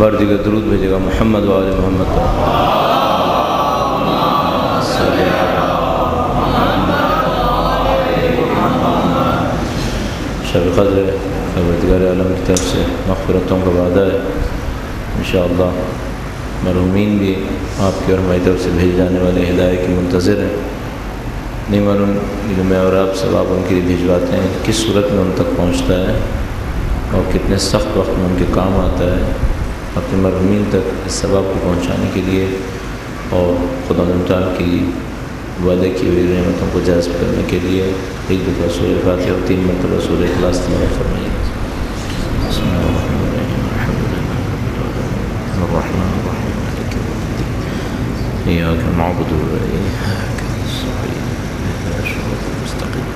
بار دیگر درود بھیجے گا محمد و آل محمد پر۔ شب قدر پروردگار عالم کی طرف سے مغفرتوں کا وعدہ ہے انشاءاللہ۔ مرحومین بھی آپ کی اور ہماری طرف سے بھیج جانے والے ہدایت کی منتظر ہیں۔ نہیں معلوم کہ میں اور آپ سب آپ ان کے لیے بھیجواتے ہیں کس صورت میں ان تک پہنچتا ہے اور کتنے سخت وقت میں ان کے کام آتا ہے۔ اپنے مرحومین تک اس ثواب کو پہنچانے کے لیے اور خدا تعالیٰ کی وعدے کی ہوئی نعمتوں کو جذب کرنے کے لیے ایک دفعہ سورہ فاتحہ اور 3 مرتبہ سورہ اخلاص تلاوت فرمائیے۔ بسم اللہ الرحمن الرحیم الحمد للہ الرحمن الرحیم مالک یوم الدین ایاک نعبد و ایاک نستعین اهدنا الصراط المستقیم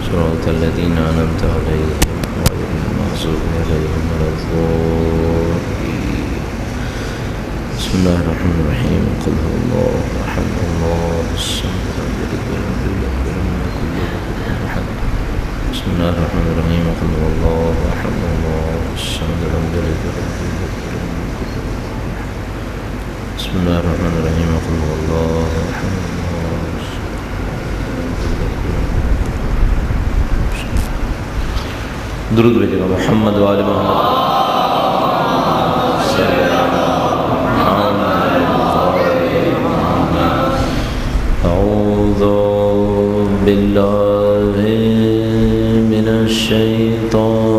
صراط الذین انعمت علیہم غیر المغضوب علیہم ولا الضالین۔ بسم اللہ الرحمن الرحیم قل هو اللہ احد اللہ الصمد لم یلد ولم یولد ولم یکن له کفوا احد۔ بسم اللہ الرحمن الرحیم قل هو اللہ احد اللہ الصمد لم یلد ولم یولد ولم یکن له کفوا احد۔ بسم اللہ الرحمن الرحیم قل هو اللہ احد اللہ درود بھیجے گا محمد و آل محمد۔ اعوذ باللہ من الشیطان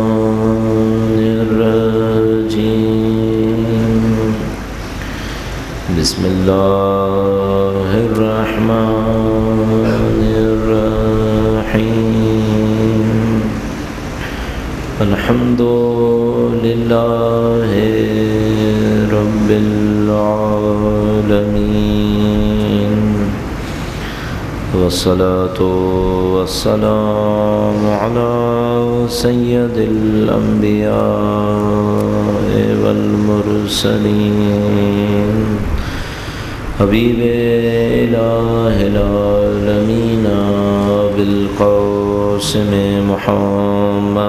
الرجیم بسم اللہ الرحمن الرحیم الحمد للہ رب العالمین والصلاة والسلام علی سید الانبیاء والمرسلین حبیب الہ العالمین بالقاسم محمد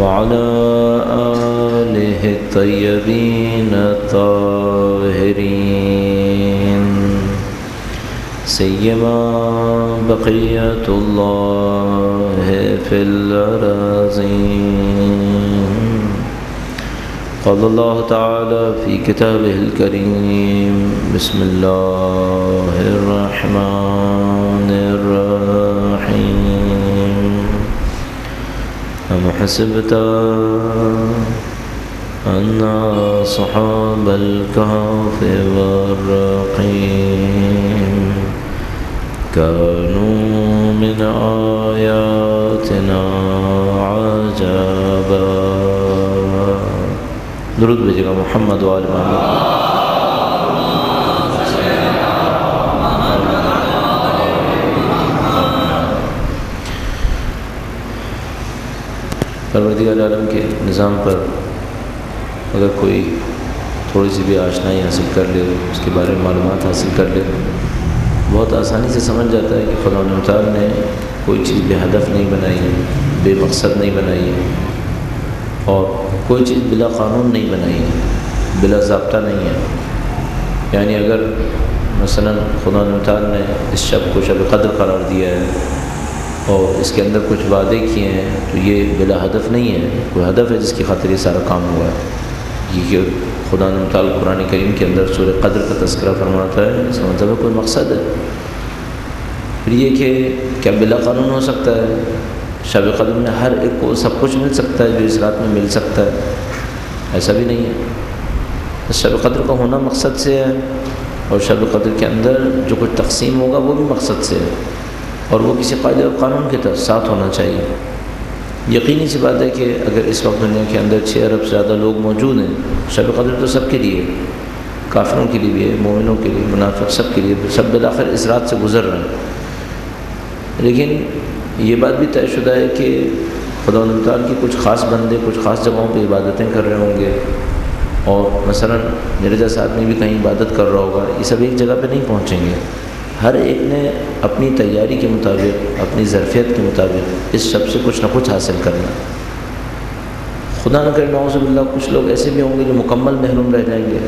وعلى آلہ الطیبین الطاہرین سیما بقیت اللہ فی الارضین۔ قال اللہ تعالی فی کتابہ الکریم بسم اللہ الرحمن الرحیم ام حسبت ان اصحاب الكهف والرقیم كانوا من آیاتنا عجبا۔ درود بھیجے گا محمد و آل محمد۔ پروردگار عالم کے نظام پر اگر کوئی تھوڑی سی بھی آشنائی حاصل کر لے، اس کے بارے میں معلومات حاصل کر لے، بہت آسانی سے سمجھ جاتا ہے کہ خدا تعالیٰ نے کوئی چیز بے ہدف نہیں بنائی ہے، بے مقصد نہیں بنائی ہے، اور کوئی چیز بلا قانون نہیں بنائی ہے، بلا ضابطہ نہیں ہے۔ یعنی اگر مثلا خدا تعالیٰ نے اس شب کو شب قدر قرار دیا ہے اور اس کے اندر کچھ وعدے کیے ہیں تو یہ بلا ہدف نہیں ہے، کوئی ہدف ہے جس کی خاطر یہ سارا کام ہوا ہے۔ یہ خدا تعالیٰ قرآن کریم کے اندر سورہ قدر کا تذکرہ فرماتا ہے، اس کا مطلب کوئی مقصد ہے۔ پھر یہ کہ کیا بلا قانون ہو سکتا ہے؟ شب قدر میں ہر ایک کو سب کچھ مل سکتا ہے جو اس رات میں مل سکتا ہے؟ ایسا بھی نہیں ہے۔ شب قدر کا ہونا مقصد سے ہے، اور شب قدر کے اندر جو کچھ تقسیم ہوگا وہ بھی مقصد سے ہے، اور وہ کسی قاعدے اور قانون کے ساتھ ہونا چاہیے۔ یقینی سی بات ہے کہ اگر اس وقت دنیا کے اندر 6 ارب سے زیادہ لوگ موجود ہیں، شب قدر تو سب کے لیے، کافروں کے لیے بھی ہے، مومنوں کے لیے، منافق سب کے لیے، سب بالآخر اس رات سے گزر رہے ہیں۔ لیکن یہ بات بھی طے شدہ ہے کہ خدا تعالیٰ کی کچھ خاص بندے کچھ خاص جگہوں پہ عبادتیں کر رہے ہوں گے، اور مثلا میرے جیسا آدمی بھی کہیں عبادت کر رہا ہوگا، یہ سب ایک جگہ پہ نہیں پہنچیں گے۔ ہر ایک نے اپنی تیاری کے مطابق، اپنی ظرفیت کے مطابق اس سب سے کچھ نہ کچھ حاصل کرنا۔ خدا نہ کرے نعوذ باللہ کچھ لوگ ایسے بھی ہوں گے جو مکمل محروم رہ جائیں گے،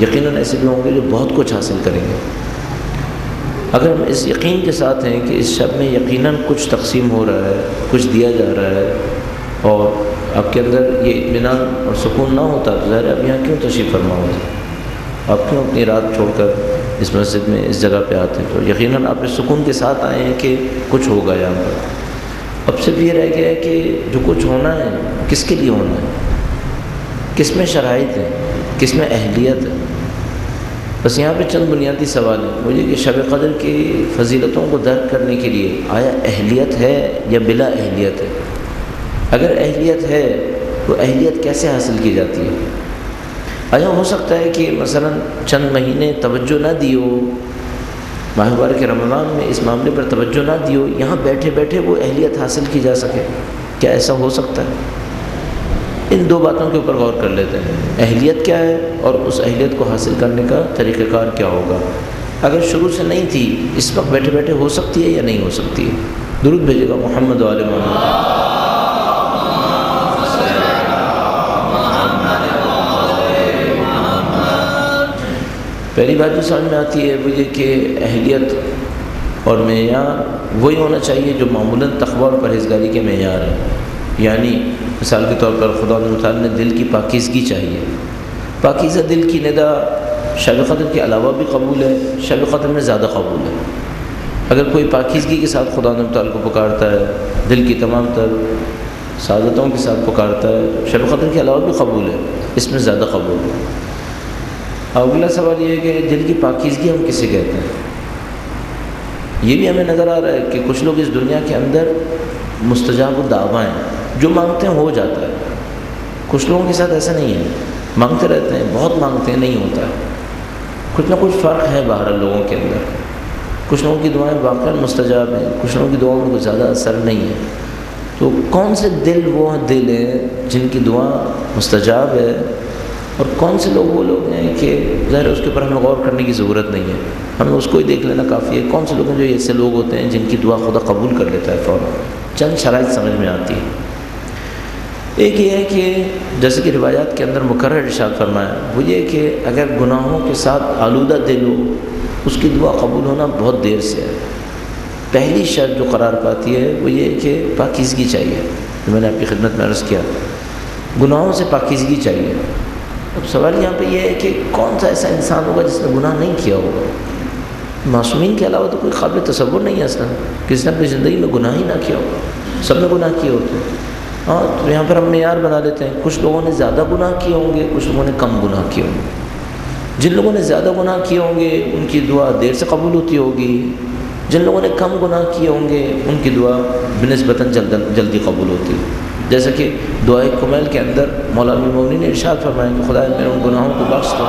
یقیناً ایسے بھی ہوں گے جو بہت کچھ حاصل کریں گے۔ اگر ہم اس یقین کے ساتھ ہیں کہ اس شب میں یقیناً کچھ تقسیم ہو رہا ہے، کچھ دیا جا رہا ہے، اور آپ کے اندر یہ اطمینان اور سکون نہ ہوتا تو ظاہر اب یہاں کیوں تشریف فرما ہوتا؟ آپ کیوں اپنی رات چھوڑ کر اس مسجد میں اس جگہ پہ آتے ہیں؟ تو یقیناً آپ اس سکون کے ساتھ آئے ہیں کہ کچھ ہوگا یہاں پر۔ اب صرف یہ رہ گیا ہے کہ جو کچھ ہونا ہے کس کے لیے ہونا ہے، کس میں شرائط ہے، کس میں اہلیت ہے۔ بس یہاں پہ چند بنیادی سوال ہیں مجھے کہ شب قدر کی فضیلتوں کو درک کرنے کے لیے آیا اہلیت ہے یا بلا اہلیت ہے؟ اگر اہلیت ہے تو اہلیت کیسے حاصل کی جاتی ہے؟ آیا ہو سکتا ہے کہ مثلا چند مہینے توجہ نہ دی ہو، ماہ مبارک رمضان میں اس معاملے پر توجہ نہ دی ہو، یہاں بیٹھے بیٹھے وہ اہلیت حاصل کی جا سکے؟ کیا ایسا ہو سکتا ہے؟ ان دو باتوں کے اوپر غور کر لیتے ہیں، اہلیت کیا ہے اور اس اہلیت کو حاصل کرنے کا طریقہ کار کیا ہوگا۔ اگر شروع سے نہیں تھی، اس وقت بیٹھے بیٹھے ہو سکتی ہے یا نہیں ہو سکتی ہے؟ درود بھیجے گا محمد و آل محمد۔ پہلی بات جو سمجھ میں آتی ہے وہ یہ کہ اہلیت اور معیار وہی ہونا چاہیے جو معمولاً تقویٰ اور پرہیزگاری کے معیار ہیں۔ یعنی مثال کے طور پر خدا تعالیٰ نے دل کی پاکیزگی چاہیے، پاکیزہ دل کی ندا شب قدر کے علاوہ بھی قبول ہے، شب قدر میں زیادہ قبول ہے۔ اگر کوئی پاکیزگی کے ساتھ خدا تعالیٰ کو پکارتا ہے، دل کی تمام تر سعادتوں کے ساتھ پکارتا ہے، شب قدر کے علاوہ بھی قبول ہے، اس میں زیادہ قبول ہے۔ اگلا سوال یہ ہے کہ دل کی پاکیزگی ہم کسے کہتے ہیں؟ یہ بھی ہمیں نظر آ رہا ہے کہ کچھ لوگ اس دنیا کے اندر مستجاب الدعویٰ ہیں، جو مانگتے ہیں ہو جاتا ہے۔ کچھ لوگوں کے ساتھ ایسا نہیں ہے، مانگتے رہتے ہیں، بہت مانگتے ہیں، نہیں ہوتا ہے۔ کچھ نہ کچھ فرق ہے باہر لوگوں کے اندر، کچھ لوگوں کی دعائیں واقعاً مستجاب ہیں، کچھ لوگوں کی دعاؤں میں کچھ زیادہ اثر نہیں ہے۔ تو کون سے دل وہ دل ہیں جن کی دعا مستجاب ہے، اور کون سے لوگ وہ لوگ ہیں کہ ظاہر اس کے اوپر ہمیں غور کرنے کی ضرورت نہیں ہے، ہمیں اس کو ہی دیکھ لینا کافی ہے۔ کون سے لوگ ہیں جو ایسے لوگ ہوتے ہیں جن کی دعا خدا قبول کر لیتا ہے فوراً؟ چند شرائط سمجھ میں آتی ہے۔ ایک یہ ہے کہ جیسے کہ روایات کے اندر مکرر ارشاد فرمایا، وہ یہ کہ اگر گناہوں کے ساتھ آلودہ دل ہو، اس کی دعا قبول ہونا بہت دیر سے ہے۔ پہلی شرط جو قرار پاتی ہے وہ یہ کہ پاکیزگی چاہیے، جو میں نے آپ کی خدمت میں عرض کیا، گناہوں سے پاکیزگی چاہیے۔ اب سوال یہاں پہ یہ ہے کہ کون سا ایسا انسان ہوگا جس نے گناہ نہیں کیا ہوگا؟ معصومین کے علاوہ تو کوئی قابل تصور نہیں ہے اصلا کسی نے اپنی زندگی میں گناہ ہی نہ کیا ہوگا، سب نے گناہ کیے ہوتے ہیں۔ ہاں، تو یہاں پر ہم معیار بنا لیتے ہیں، کچھ لوگوں نے زیادہ گناہ کیے ہوں گے، کچھ لوگوں نے کم گناہ کیے ہوں گے۔ جن لوگوں نے زیادہ گناہ کیے ہوں گے ان کی دعا دیر سے قبول ہوتی ہوگی، جن لوگوں نے کم گناہ کیے ہوں گے ان کی دعا بنسبتاً جلدی قبول ہوتی ہے۔ جیسا کہ دعائے کمیل کے اندر مولا امیر المومنین نے ارشاد فرمایا کہ خدا میرے ان گناہوں کو بخش دو۔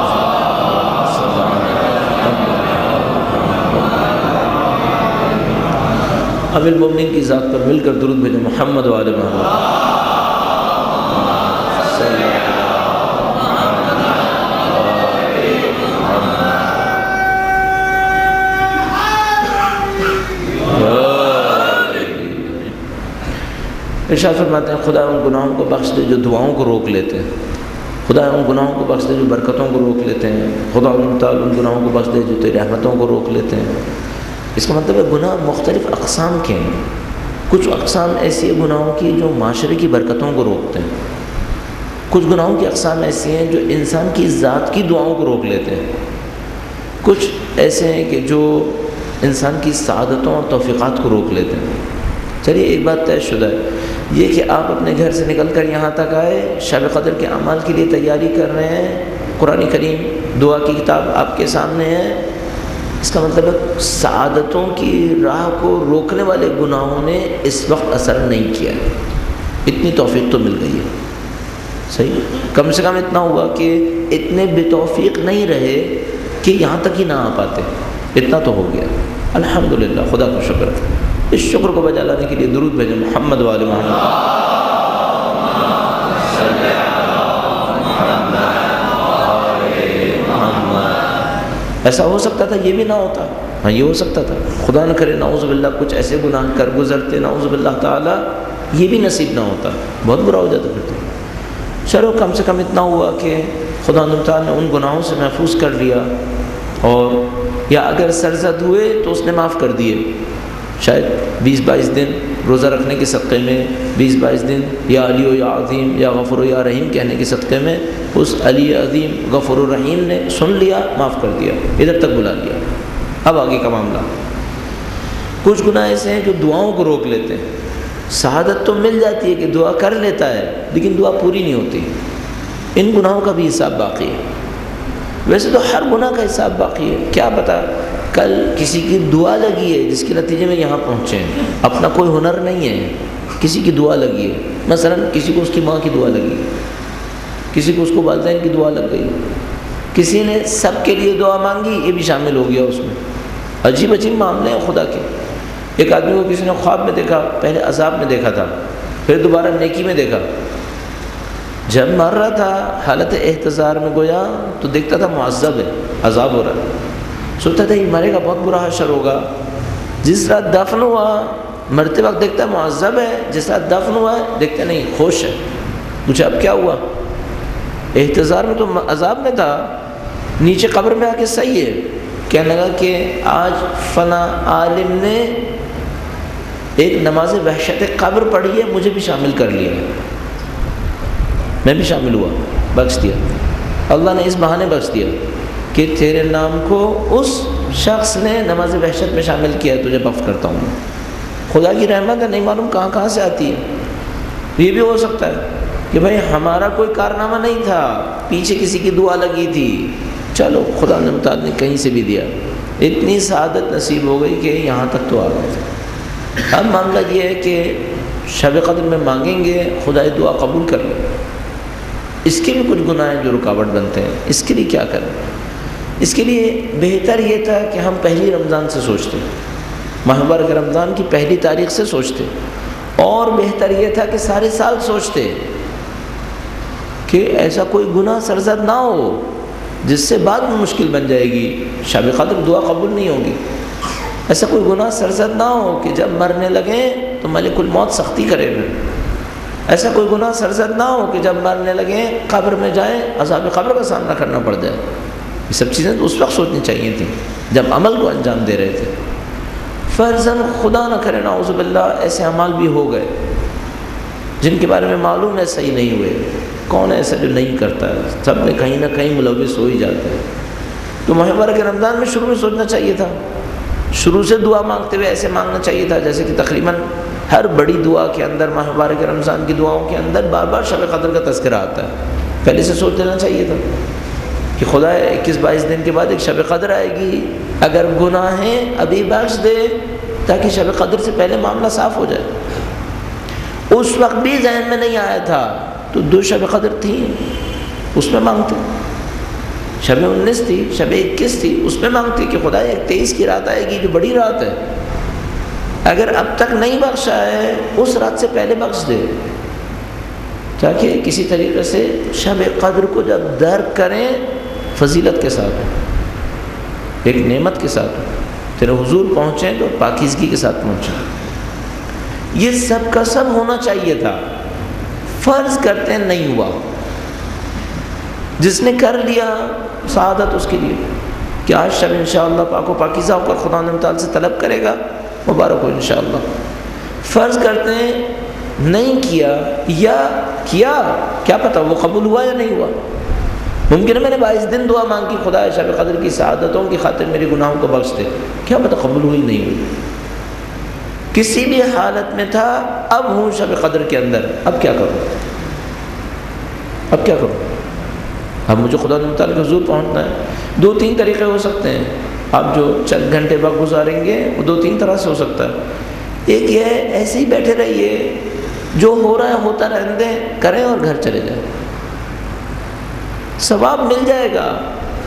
امیر المومنین کی ذات پر مل کر درود بھیجیں محمد و آل محمد۔ ارشاد فرماتے ہیں خدا ان گناہوں کو بخش دے جو دعاؤں کو روک لیتے ہیں، خدا ان گناہوں کو بخش دے جو برکتوں کو روک لیتے ہیں، خدا ان گناہوں کو بخش دے جو تیری رحمتوں کو روک لیتے ہیں۔ اس کا مطلب ہے گناہ مختلف اقسام کے ہیں۔ کچھ اقسام ایسی ہیں گناہوں کی جو معاشرے کی برکتوں کو روکتے ہیں، کچھ گناہوں کی اقسام ایسی ہیں جو انسان کی ذات کی دعاؤں کو روک لیتے ہیں، کچھ ایسے ہیں کہ جو انسان کی سعادتوں اور توفیقات کو روک لیتے ہیں۔ چلیے ایک بات طے شدہ ہے، یہ کہ آپ اپنے گھر سے نکل کر یہاں تک آئے، شب قدر کے اعمال کے لیے تیاری کر رہے ہیں، قرآن کریم دعا کی کتاب آپ کے سامنے ہے، اس کا مطلب ہے سعادتوں کی راہ کو روکنے والے گناہوں نے اس وقت اثر نہیں کیا۔ اتنی توفیق تو مل گئی ہے، صحیح، کم سے کم اتنا ہوا کہ اتنے بے توفیق نہیں رہے کہ یہاں تک ہی نہ آ پاتے، اتنا تو ہو گیا۔ الحمدللہ، خدا کا شکر ہے۔ اس شکر کو بجا لانے کے لیے درود بھیجیں محمد و آل محمد۔ ایسا ہو سکتا تھا یہ بھی نہ ہوتا، ہاں یہ ہو سکتا تھا، خدا نہ کرے نعوذ باللہ کچھ ایسے گناہ کر گزرتے نعوذ باللہ تعالیٰ، یہ بھی نصیب نہ ہوتا، بہت برا ہو جاتا پھر تو۔ چلو کم سے کم اتنا ہوا کہ خدا تعالیٰ نے ان گناہوں سے محفوظ کر لیا، اور یا اگر سرزد ہوئے تو اس نے معاف کر دیے، شاید 20-22 دن روزہ رکھنے کے صدقے میں، 20-22 دن یا علی و یا عظیم یا غفور و یا رحیم کہنے کے صدقے میں اس علی عظیم غفور الرحیم نے سن لیا، معاف کر دیا، ادھر تک بلا لیا۔ اب آگے کا معاملہ، کچھ گناہ ایسے ہیں جو دعاؤں کو روک لیتے ہیں، شہادت تو مل جاتی ہے کہ دعا کر لیتا ہے لیکن دعا پوری نہیں ہوتی، ان گناہوں کا بھی حساب باقی ہے۔ ویسے تو ہر گناہ کا حساب باقی ہے، کیا پتہ کل کسی کی دعا لگی ہے جس کے نتیجے میں یہاں پہنچے ہیں، اپنا کوئی ہنر نہیں ہے، کسی کی دعا لگی ہے، مثلا کسی کو اس کی ماں کی دعا لگی، کسی کو اس کو والدین کی دعا لگ گئی، کسی نے سب کے لیے دعا مانگی، یہ بھی شامل ہو گیا اس میں۔ عجیب عجیب معاملے ہیں خدا کے۔ ایک آدمی کو کسی نے خواب میں دیکھا، پہلے عذاب میں دیکھا تھا، پھر دوبارہ نیکی میں دیکھا، جب مر رہا تھا حالت احتضار میں گویا تو دیکھتا تھا معذب ہے، عذاب ہو رہا ہے، سوچتا تھا یہ مرے گا بہت برا حشر ہوگا۔ جس رات دفن ہوا مرتے وقت دیکھتا معذب ہے، جس رات دفن ہوا ہے دیکھتا نہیں خوش ہے۔ پوچھا اب کیا ہوا؟ احتضار میں تو عذاب میں تھا، نیچے قبر میں آ کے صحیح ہے، کہنے لگا کہ آج فلاں عالم نے ایک نماز وحشت قبر پڑھی ہے، مجھے بھی شامل کر لیا، میں بھی شامل ہوا، بخش دیا، اللہ نے اس بہانے بخش دیا کہ تیرے نام کو اس شخص نے نماز وحشت میں شامل کیا ہے، تجھے معاف کرتا ہوں۔ خدا کی رحمت ہے، نہیں معلوم کہاں سے آتی ہے۔ یہ بھی ہو سکتا ہے کہ بھائی ہمارا کوئی کارنامہ نہیں تھا، پیچھے کسی کی دعا لگی تھی، چلو خدا نے متعلق نے کہیں سے بھی دیا، اتنی سعادت نصیب ہو گئی کہ یہاں تک تو آ گئے۔ اب معاملہ یہ ہے کہ شب قدر میں مانگیں گے، خدا دعا قبول کر لے۔ اس کے بھی کچھ گناہ ہیں جو رکاوٹ بنتے ہیں، اس کے لیے کیا کریں؟ اس کے لیے بہتر یہ تھا کہ ہم پہلی رمضان سے سوچتے، ماہ مبارک رمضان کی پہلی تاریخ سے سوچتے، اور بہتر یہ تھا کہ سارے سال سوچتے کہ ایسا کوئی گناہ سرزد نہ ہو جس سے بعد میں مشکل بن جائے گی، شب قدر دعا قبول نہیں ہوگی۔ ایسا کوئی گناہ سرزد نہ ہو کہ جب مرنے لگیں تو ملک الموت سختی کرے گا، ایسا کوئی گناہ سرزد نہ ہو کہ جب مرنے لگیں قبر میں جائیں عذاب قبر کا سامنا کرنا پڑ جائے۔ یہ سب چیزیں تو اس وقت سوچنی چاہیے تھیں جب عمل کو انجام دے رہے تھے۔ فرضاً خدا نہ کرے نعوذ باللہ ایسے اعمال بھی ہو گئے جن کے بارے میں معلوم ہے صحیح نہیں ہوئے، کون ہے ایسا جو نہیں کرتا ہے؟ سب میں کہیں نہ کہیں ملوث ہو ہی جاتے ہیں۔ تو ماہ مبارک رمضان میں شروع میں سوچنا چاہیے تھا، شروع سے دعا مانگتے ہوئے ایسے مانگنا چاہیے تھا جیسے کہ تقریباً ہر بڑی دعا کے اندر، ماہ مبارک رمضان کی دعاؤں کے اندر بار بار شب قدر کا تذکرہ آتا ہے۔ پہلے سے سوچ لینا چاہیے تھا کہ خدا 21-22 دن کے بعد ایک شب قدر آئے گی، اگر گناہ ہیں ابھی بخش دے تاکہ شب قدر سے پہلے معاملہ صاف ہو جائے۔ اس وقت بھی ذہن میں نہیں آیا تھا تو 2 شب قدر تھی، اس میں مانگتے، شب 19 تھی، شب 21 تھی، اس میں مانگتے کہ خدا 23 کی رات آئے گی جو بڑی رات ہے، اگر اب تک نہیں بخشا ہے اس رات سے پہلے بخش دے، تاکہ کسی طریقے سے شب قدر کو جب درک کریں فضیلت کے ساتھ، ایک نعمت کے ساتھ، تیرے حضور پہنچیں تو پاکیزگی کے ساتھ پہنچیں۔ یہ سب کا سب ہونا چاہیے تھا، فرض کرتے نہیں ہوا، جس نے کر لیا سعادت اس کے لیے کہ آج شب انشاءاللہ پاک و پاکیزہ ہو کر خدا تعالیٰ سے طلب کرے گا، مبارک ہو انشاءاللہ۔ فرض کرتے ہیں نہیں کیا یا کیا، کیا پتہ وہ قبول ہوا یا نہیں ہوا؟ ممکن ہے میں نے 22 دن دعا مانگی خدا شب قدر کی سعادتوں کی خاطر میرے گناہوں کو بخش دے، کیا پتہ قبول ہوئی نہیں ہوئی؟ کسی بھی حالت میں تھا، اب ہوں شب قدر کے اندر، اب کیا کروں؟ اب کیا کروں؟ اب مجھے خدا تعالیٰ کے حضور پہنچنا ہے۔ 2-3 طریقے ہو سکتے ہیں، آپ جو چند گھنٹے وقت گزاریں گے وہ 2-3 طرح سے ہو سکتا ہے۔ ایک یہ ہے ایسے ہی بیٹھے رہیے، جو ہو رہا ہے ہوتا رہنے دیں، کریں اور گھر چلے جائیں، ثواب مل جائے گا۔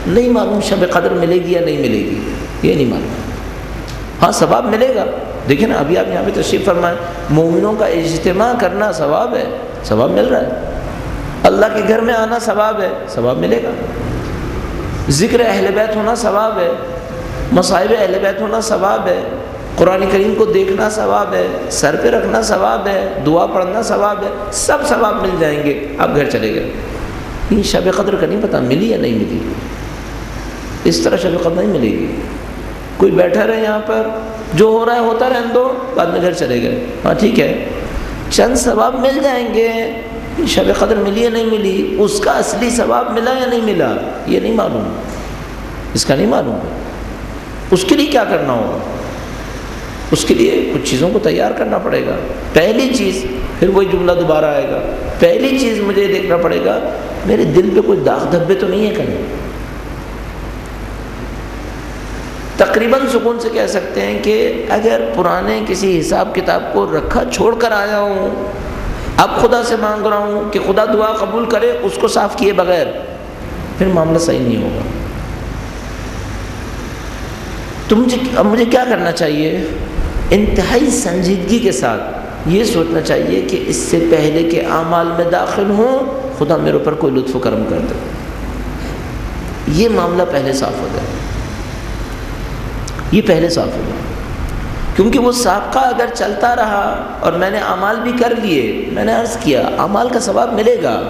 نہیں معلوم شب قدر ملے گی یا نہیں ملے گی، یہ نہیں معلوم، ہاں ثواب ملے گا۔ دیکھیں نا ابھی آپ یہاں پہ تشریف فرمائیں، مومنوں کا اجتماع کرنا ثواب ہے، ثواب مل رہا ہے، اللہ کے گھر میں آنا ثواب ہے، ثواب ملے گا۔ ذکر اہل بیت ہونا ثواب ہے، مصائب اہل بیت ہونا ثواب ہے، قرآن کریم کو دیکھنا ثواب ہے، سر پہ رکھنا ثواب ہے، دعا پڑھنا ثواب ہے، سب ثواب مل جائیں گے۔ آپ گھر چلے گئے، یہ شب قدر کا نہیں پتہ ملی یا نہیں ملی، اس طرح شب قدر نہیں ملے گی۔ کوئی بیٹھا رہے یہاں پر، جو ہو رہا ہے ہوتا رہنے دو، بعد میں گھر چلے گئے، ہاں ٹھیک ہے، چند ثواب مل جائیں گے۔ شب قدر ملی یا نہیں ملی، اس کا اصلی ثواب ملا یا نہیں ملا یہ نہیں معلوم، اس کا نہیں معلوم۔ اس کے لیے کیا کرنا ہوگا؟ اس کے لیے کچھ چیزوں کو تیار کرنا پڑے گا۔ پہلی چیز، پھر وہی جملہ دوبارہ آئے گا، پہلی چیز مجھے دیکھنا پڑے گا میرے دل پہ کوئی داغ دھبے تو نہیں ہے کہیں۔ تقریباً سکون سے کہہ سکتے ہیں کہ اگر پرانے کسی حساب کتاب کو رکھا چھوڑ کر آیا ہوں، اب خدا سے مانگ رہا ہوں کہ خدا دعا قبول کرے، اس کو صاف کیے بغیر، پھر معاملہ صحیح نہیں ہوگا۔ تو مجھے کیا کرنا چاہیے؟ انتہائی سنجیدگی کے ساتھ یہ سوچنا چاہیے کہ اس سے پہلے کہ اعمال میں داخل ہوں خدا میرے اوپر کوئی لطف و کرم کر دے، یہ معاملہ پہلے صاف ہو جائے، یہ پہلے صاف ہو جائے۔ کیونکہ وہ سابقہ اگر چلتا رہا اور میں نے اعمال بھی کر لیے، میں نے عرض کیا اعمال کا ثواب ملے گا،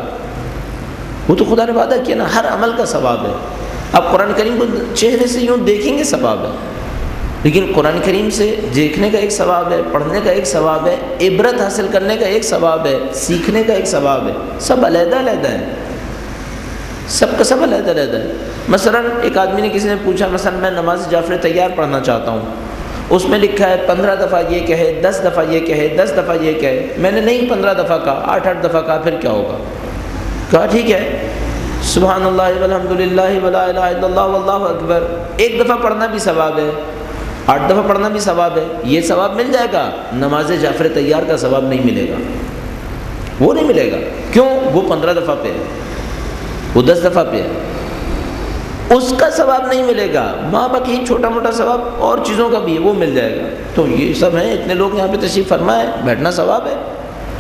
وہ تو خدا نے وعدہ کیا نا، ہر عمل کا ثواب ہے۔ آپ قرآن کریم کو چہرے سے یوں دیکھیں گے ثواب ہے، لیکن قرآن کریم سے دیکھنے کا ایک ثواب ہے، پڑھنے کا ایک ثواب ہے، عبرت حاصل کرنے کا ایک ثواب ہے، سیکھنے کا ایک ثواب ہے، سب علیحدہ علیحدہ ہے، سب کا سب علیحدہ علیحدہ ہے۔ مثلا ایک آدمی نے، کسی نے پوچھا مثلا میں نماز جعفر طیار پڑھنا چاہتا ہوں، اس میں لکھا ہے 15 دفعہ یہ کہے، 10 دفعہ یہ کہے، 10 دفعہ یہ کہے۔ میں نے نہیں 15 دفعہ کہا، 8 دفعہ کہا، پھر کیا ہوگا؟ کہا ٹھیک ہے، سبحان اللہ والحمد للہ ولا الہ الا اللہ واللہ اکبر، ایک دفعہ پڑھنا بھی ثواب ہے، 8 دفعہ پڑھنا بھی ثواب ہے، یہ ثواب مل جائے گا۔ نماز جعفر طیار کا ثواب نہیں ملے گا، وہ نہیں ملے گا۔ کیوں؟ وہ 15 دفعہ پہ ہے، وہ 10 دفعہ پہ ہے، اس کا ثواب نہیں ملے گا۔ ماں باقی چھوٹا موٹا ثواب اور چیزوں کا بھی ہے، وہ مل جائے گا۔ تو یہ سب ہیں، اتنے لوگ یہاں پہ تشریف فرما ہے، بیٹھنا ثواب ہے،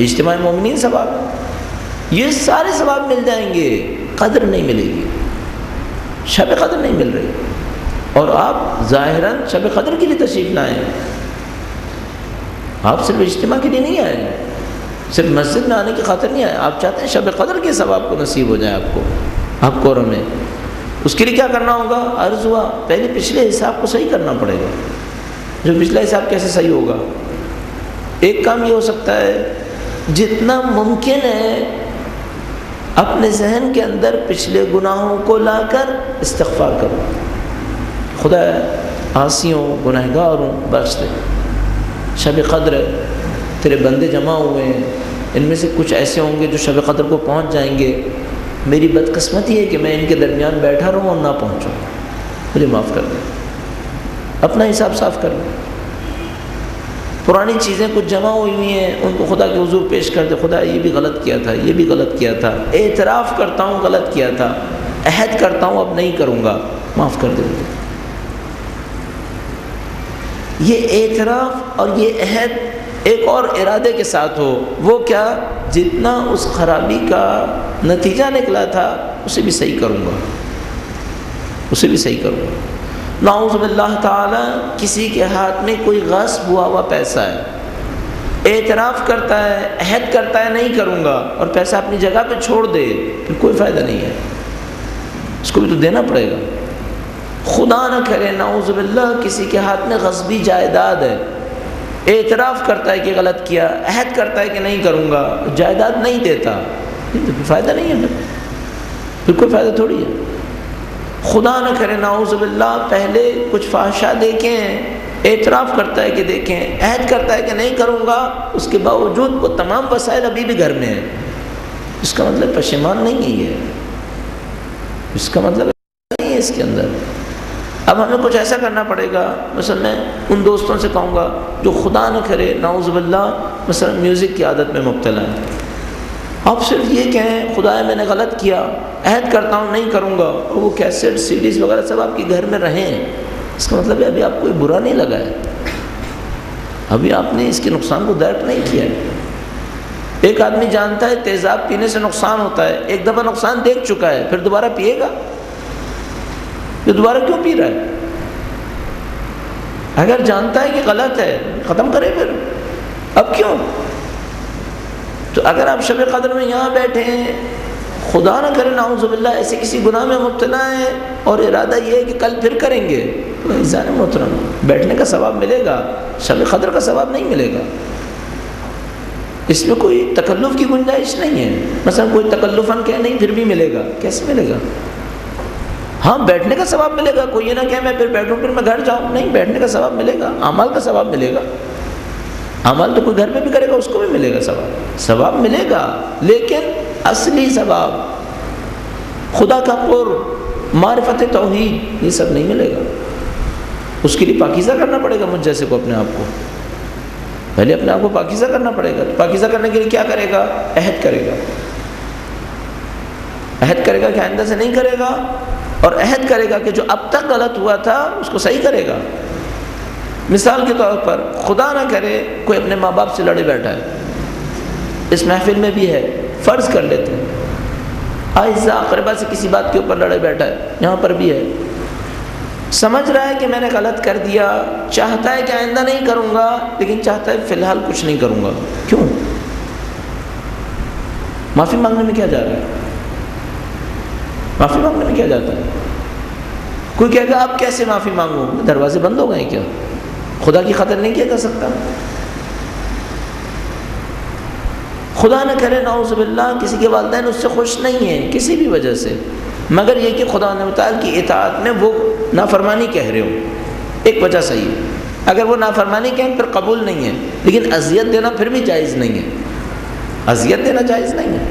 اجتماع مومنین ثواب ہے، یہ سارے ثواب مل جائیں گے، قدر نہیں ملے گی، شب قدر نہیں مل رہی۔ اور آپ ظاہراً شب قدر کے لیے تشریف لائیں، آپ صرف اجتماع کے لیے نہیں آئے، صرف مسجد میں آنے کی خاطر نہیں آئے، آپ چاہتے ہیں شب قدر کے ثواب کو نصیب ہو جائے آپ کو اور ہمیں۔ اس کے لیے کیا کرنا ہوگا؟ عرض ہوا پہلے پچھلے حساب کو صحیح کرنا پڑے گا۔ جو پچھلا حساب کیسے صحیح ہوگا؟ ایک کام یہ ہو سکتا ہے، جتنا ممکن ہے اپنے ذہن کے اندر پچھلے گناہوں کو لا کر استغفار کرو، خدا عاصیوں گنہگاروں بخش دے، شب قدر ہے، تیرے بندے جمع ہوئے ہیں، ان میں سے کچھ ایسے ہوں گے جو شب قدر کو پہنچ جائیں گے، میری بدقسمتی ہے کہ میں ان کے درمیان بیٹھا رہوں اور نہ پہنچوں، مجھے معاف کر دیں، اپنا حساب صاف کر لیں۔ پرانی چیزیں کچھ جمع ہوئی ہیں، ان کو خدا کے حضور پیش کر دے، خدا یہ بھی غلط کیا تھا، یہ بھی غلط کیا تھا، اعتراف کرتا ہوں غلط کیا تھا، عہد کرتا ہوں اب نہیں کروں گا، معاف کر دے۔ یہ اعتراف اور یہ عہد ایک اور ارادے کے ساتھ ہو، وہ کیا؟ جتنا اس خرابی کا نتیجہ نکلا تھا اسے بھی صحیح کروں گا، اسے بھی صحیح کروں گا۔ نعوذ باللہ تعالی کسی کے ہاتھ میں کوئی غصب ہوا پیسہ ہے، اعتراف کرتا ہے، عہد کرتا ہے نہیں کروں گا، اور پیسہ اپنی جگہ پہ چھوڑ دے، پھر کوئی فائدہ نہیں ہے، اس کو بھی تو دینا پڑے گا۔ خدا نہ کرے نعوذ باللہ کسی کے ہاتھ میں غصبی جائیداد ہے، اعتراف کرتا ہے کہ غلط کیا، عہد کرتا ہے کہ نہیں کروں گا، جائیداد نہیں دیتا، تو فائدہ نہیں ہے، پھر کوئی فائدہ تھوڑی ہے۔ خدا نہ کرے نعوذ باللہ پہلے کچھ فحشا دیکھیں، اعتراف کرتا ہے کہ دیکھیں، عہد کرتا ہے کہ نہیں کروں گا، اس کے باوجود وہ تمام وسائل ابھی بھی گھر میں ہیں، اس کا مطلب پشیمان نہیں ہے، یہ اس کا مطلب نہیں ہے اس کے اندر۔ اب ہمیں کچھ ایسا کرنا پڑے گا، مثلا میں ان دوستوں سے کہوں گا جو خدا نہ کرے نعوذ باللہ مثلا میوزک کی عادت میں مبتلا ہے، آپ صرف یہ کہیں خدایا میں نے غلط کیا، عہد کرتا ہوں نہیں کروں گا، اور وہ کیسٹ سیڈیز وغیرہ سب آپ کے گھر میں رہیں، اس کا مطلب ہے ابھی آپ کو برا نہیں لگا ہے، ابھی آپ نے اس کے نقصان کو درک نہیں کیا ہے۔ ایک آدمی جانتا ہے تیزاب پینے سے نقصان ہوتا ہے، ایک دفعہ نقصان دیکھ چکا ہے، پھر دوبارہ پیے گا؟ یہ دوبارہ کیوں پی رہا ہے؟ اگر جانتا ہے کہ غلط ہے ختم کرے پھر، اب کیوں؟ تو اگر آپ شب قدر میں یہاں بیٹھے ہیں، خدا نہ کرے نعوذ باللہ ایسے کسی گناہ میں مبتلا ہیں اور ارادہ یہ ہے کہ کل پھر کریں گے، تو عزیزان محترم بیٹھنے کا ثواب ملے گا، شب قدر کا ثواب نہیں ملے گا۔ اس میں کوئی تکلف کی گنجائش نہیں ہے۔ مثلا کوئی تکلفاً کہ نہیں پھر بھی ملے گا، کیسے ملے گا؟ ہاں بیٹھنے کا ثواب ملے گا، کوئی یہ نہ کہ میں پھر بیٹھوں پھر میں گھر جاؤں، نہیں، بیٹھنے کا ثواب ملے گا، اعمال کا ثواب ملے گا۔ اعمال تو کوئی گھر میں بھی کرے گا اس کو بھی ملے گا ثواب ملے گا، لیکن اصلی ثواب خدا کا قرب، معرفت توحید، یہ سب نہیں ملے گا۔ اس کے لیے پاکیزہ کرنا پڑے گا مجھ جیسے کو، اپنے آپ کو پہلے اپنے آپ کو پاکیزہ کرنا پڑے گا۔ پاکیزہ کرنے کے لیے کیا کرے گا؟ عہد کرے گا، عہد کرے گا کہ آئندہ سے نہیں کرے گا، اور عہد کرے گا کہ جو اب تک غلط ہوا تھا اس کو صحیح کرے گا۔ مثال کے طور پر خدا نہ کرے کوئی اپنے ماں باپ سے لڑے بیٹھا ہے، اس محفل میں بھی ہے، فرض کر لیتے ہیں اعزاء اقربا سے کسی بات کے اوپر لڑے بیٹھا ہے، یہاں پر بھی ہے، سمجھ رہا ہے کہ میں نے غلط کر دیا، چاہتا ہے کہ آئندہ نہیں کروں گا، لیکن چاہتا ہے فی الحال کچھ نہیں کروں گا۔ کیوں؟ معافی مانگنے میں کیا جا رہا ہے؟ معافی مانگنے میں کیا جاتا ہے؟ کوئی کہے گا اب کیسے معافی مانگوں؟ دروازے بند ہو گئے کیا؟ خدا کی خاطر نہیں کیا جا سکتا؟ خدا نہ کرے نعوذ باللہ کسی کے والدین اس سے خوش نہیں ہیں کسی بھی وجہ سے، مگر یہ کہ خدا و تعالیٰ کی اطاعت میں وہ نافرمانی کہہ رہے ہو، ایک وجہ صحیح ہے۔ اگر وہ نافرمانی کہیں پھر قبول نہیں ہے، لیکن اذیت دینا پھر بھی جائز نہیں ہے، اذیت دینا جائز نہیں ہے۔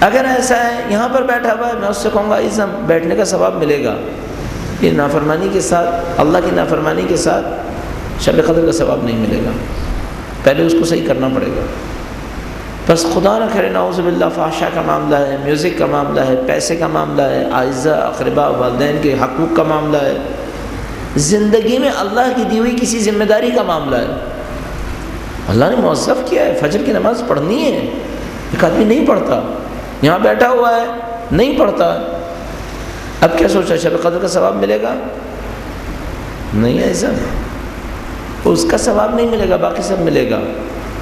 اگر ایسا ہے یہاں پر بیٹھا ہوا ہے، میں اس سے کہوں گا عزم بیٹھنے کا ثواب ملے گا، یہ نافرمانی کے ساتھ، اللہ کی نافرمانی کے ساتھ شب قدر کا ثواب نہیں ملے گا، پہلے اس کو صحیح کرنا پڑے گا۔ بس خدا نہ کرے نعوذ باللہ فحشا کا معاملہ ہے، میوزک کا معاملہ ہے، پیسے کا معاملہ ہے، اعزاء اقربا والدین کے حقوق کا معاملہ ہے، زندگی میں اللہ کی دی ہوئی کسی ذمہ داری کا معاملہ ہے، اللہ نے موظف کیا ہے، فجر کی نماز پڑھنی ہے، ایک آدمی نہیں پڑھتا، یہاں بیٹھا ہوا ہے نہیں پڑھتا، اب کیا سوچا شب قدر کا ثواب ملے گا؟ نہیں ایسا، اس کا ثواب نہیں ملے گا، باقی سب ملے گا۔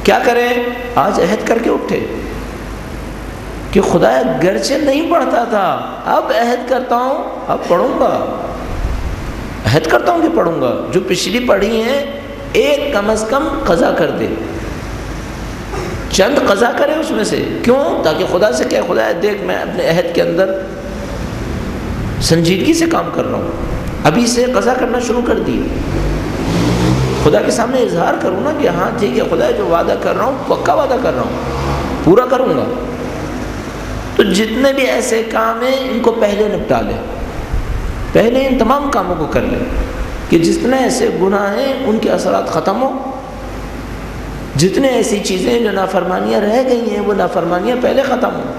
کیا کریں؟ آج عہد کر کے اٹھے کہ خدا گرچہ نہیں پڑھتا تھا، اب عہد کرتا ہوں اب پڑھوں گا، عہد کرتا ہوں کہ پڑھوں گا، جو پچھلی پڑھی ہیں ایک کم از کم قضا کر دے، چند قضا کرے اس میں سے، کیوں؟ تاکہ خدا سے کہے خدا دیکھ میں اپنے عہد کے اندر سنجیدگی سے کام کر رہا ہوں، ابھی سے قضا کرنا شروع کر دی، خدا کے سامنے اظہار کروں نا کہ ہاں ٹھیک ہے خدا جو وعدہ کر رہا ہوں پکا وعدہ کر رہا ہوں، پورا کروں گا۔ تو جتنے بھی ایسے کام ہیں ان کو پہلے نپٹا لے، پہلے ان تمام کاموں کو کر لے کہ جتنے ایسے گناہ ہیں ان کے اثرات ختم ہو، جتنے ایسی چیزیں جو نافرمانیاں رہ گئی ہیں وہ نافرمانیاں پہلے ختم ہوں۔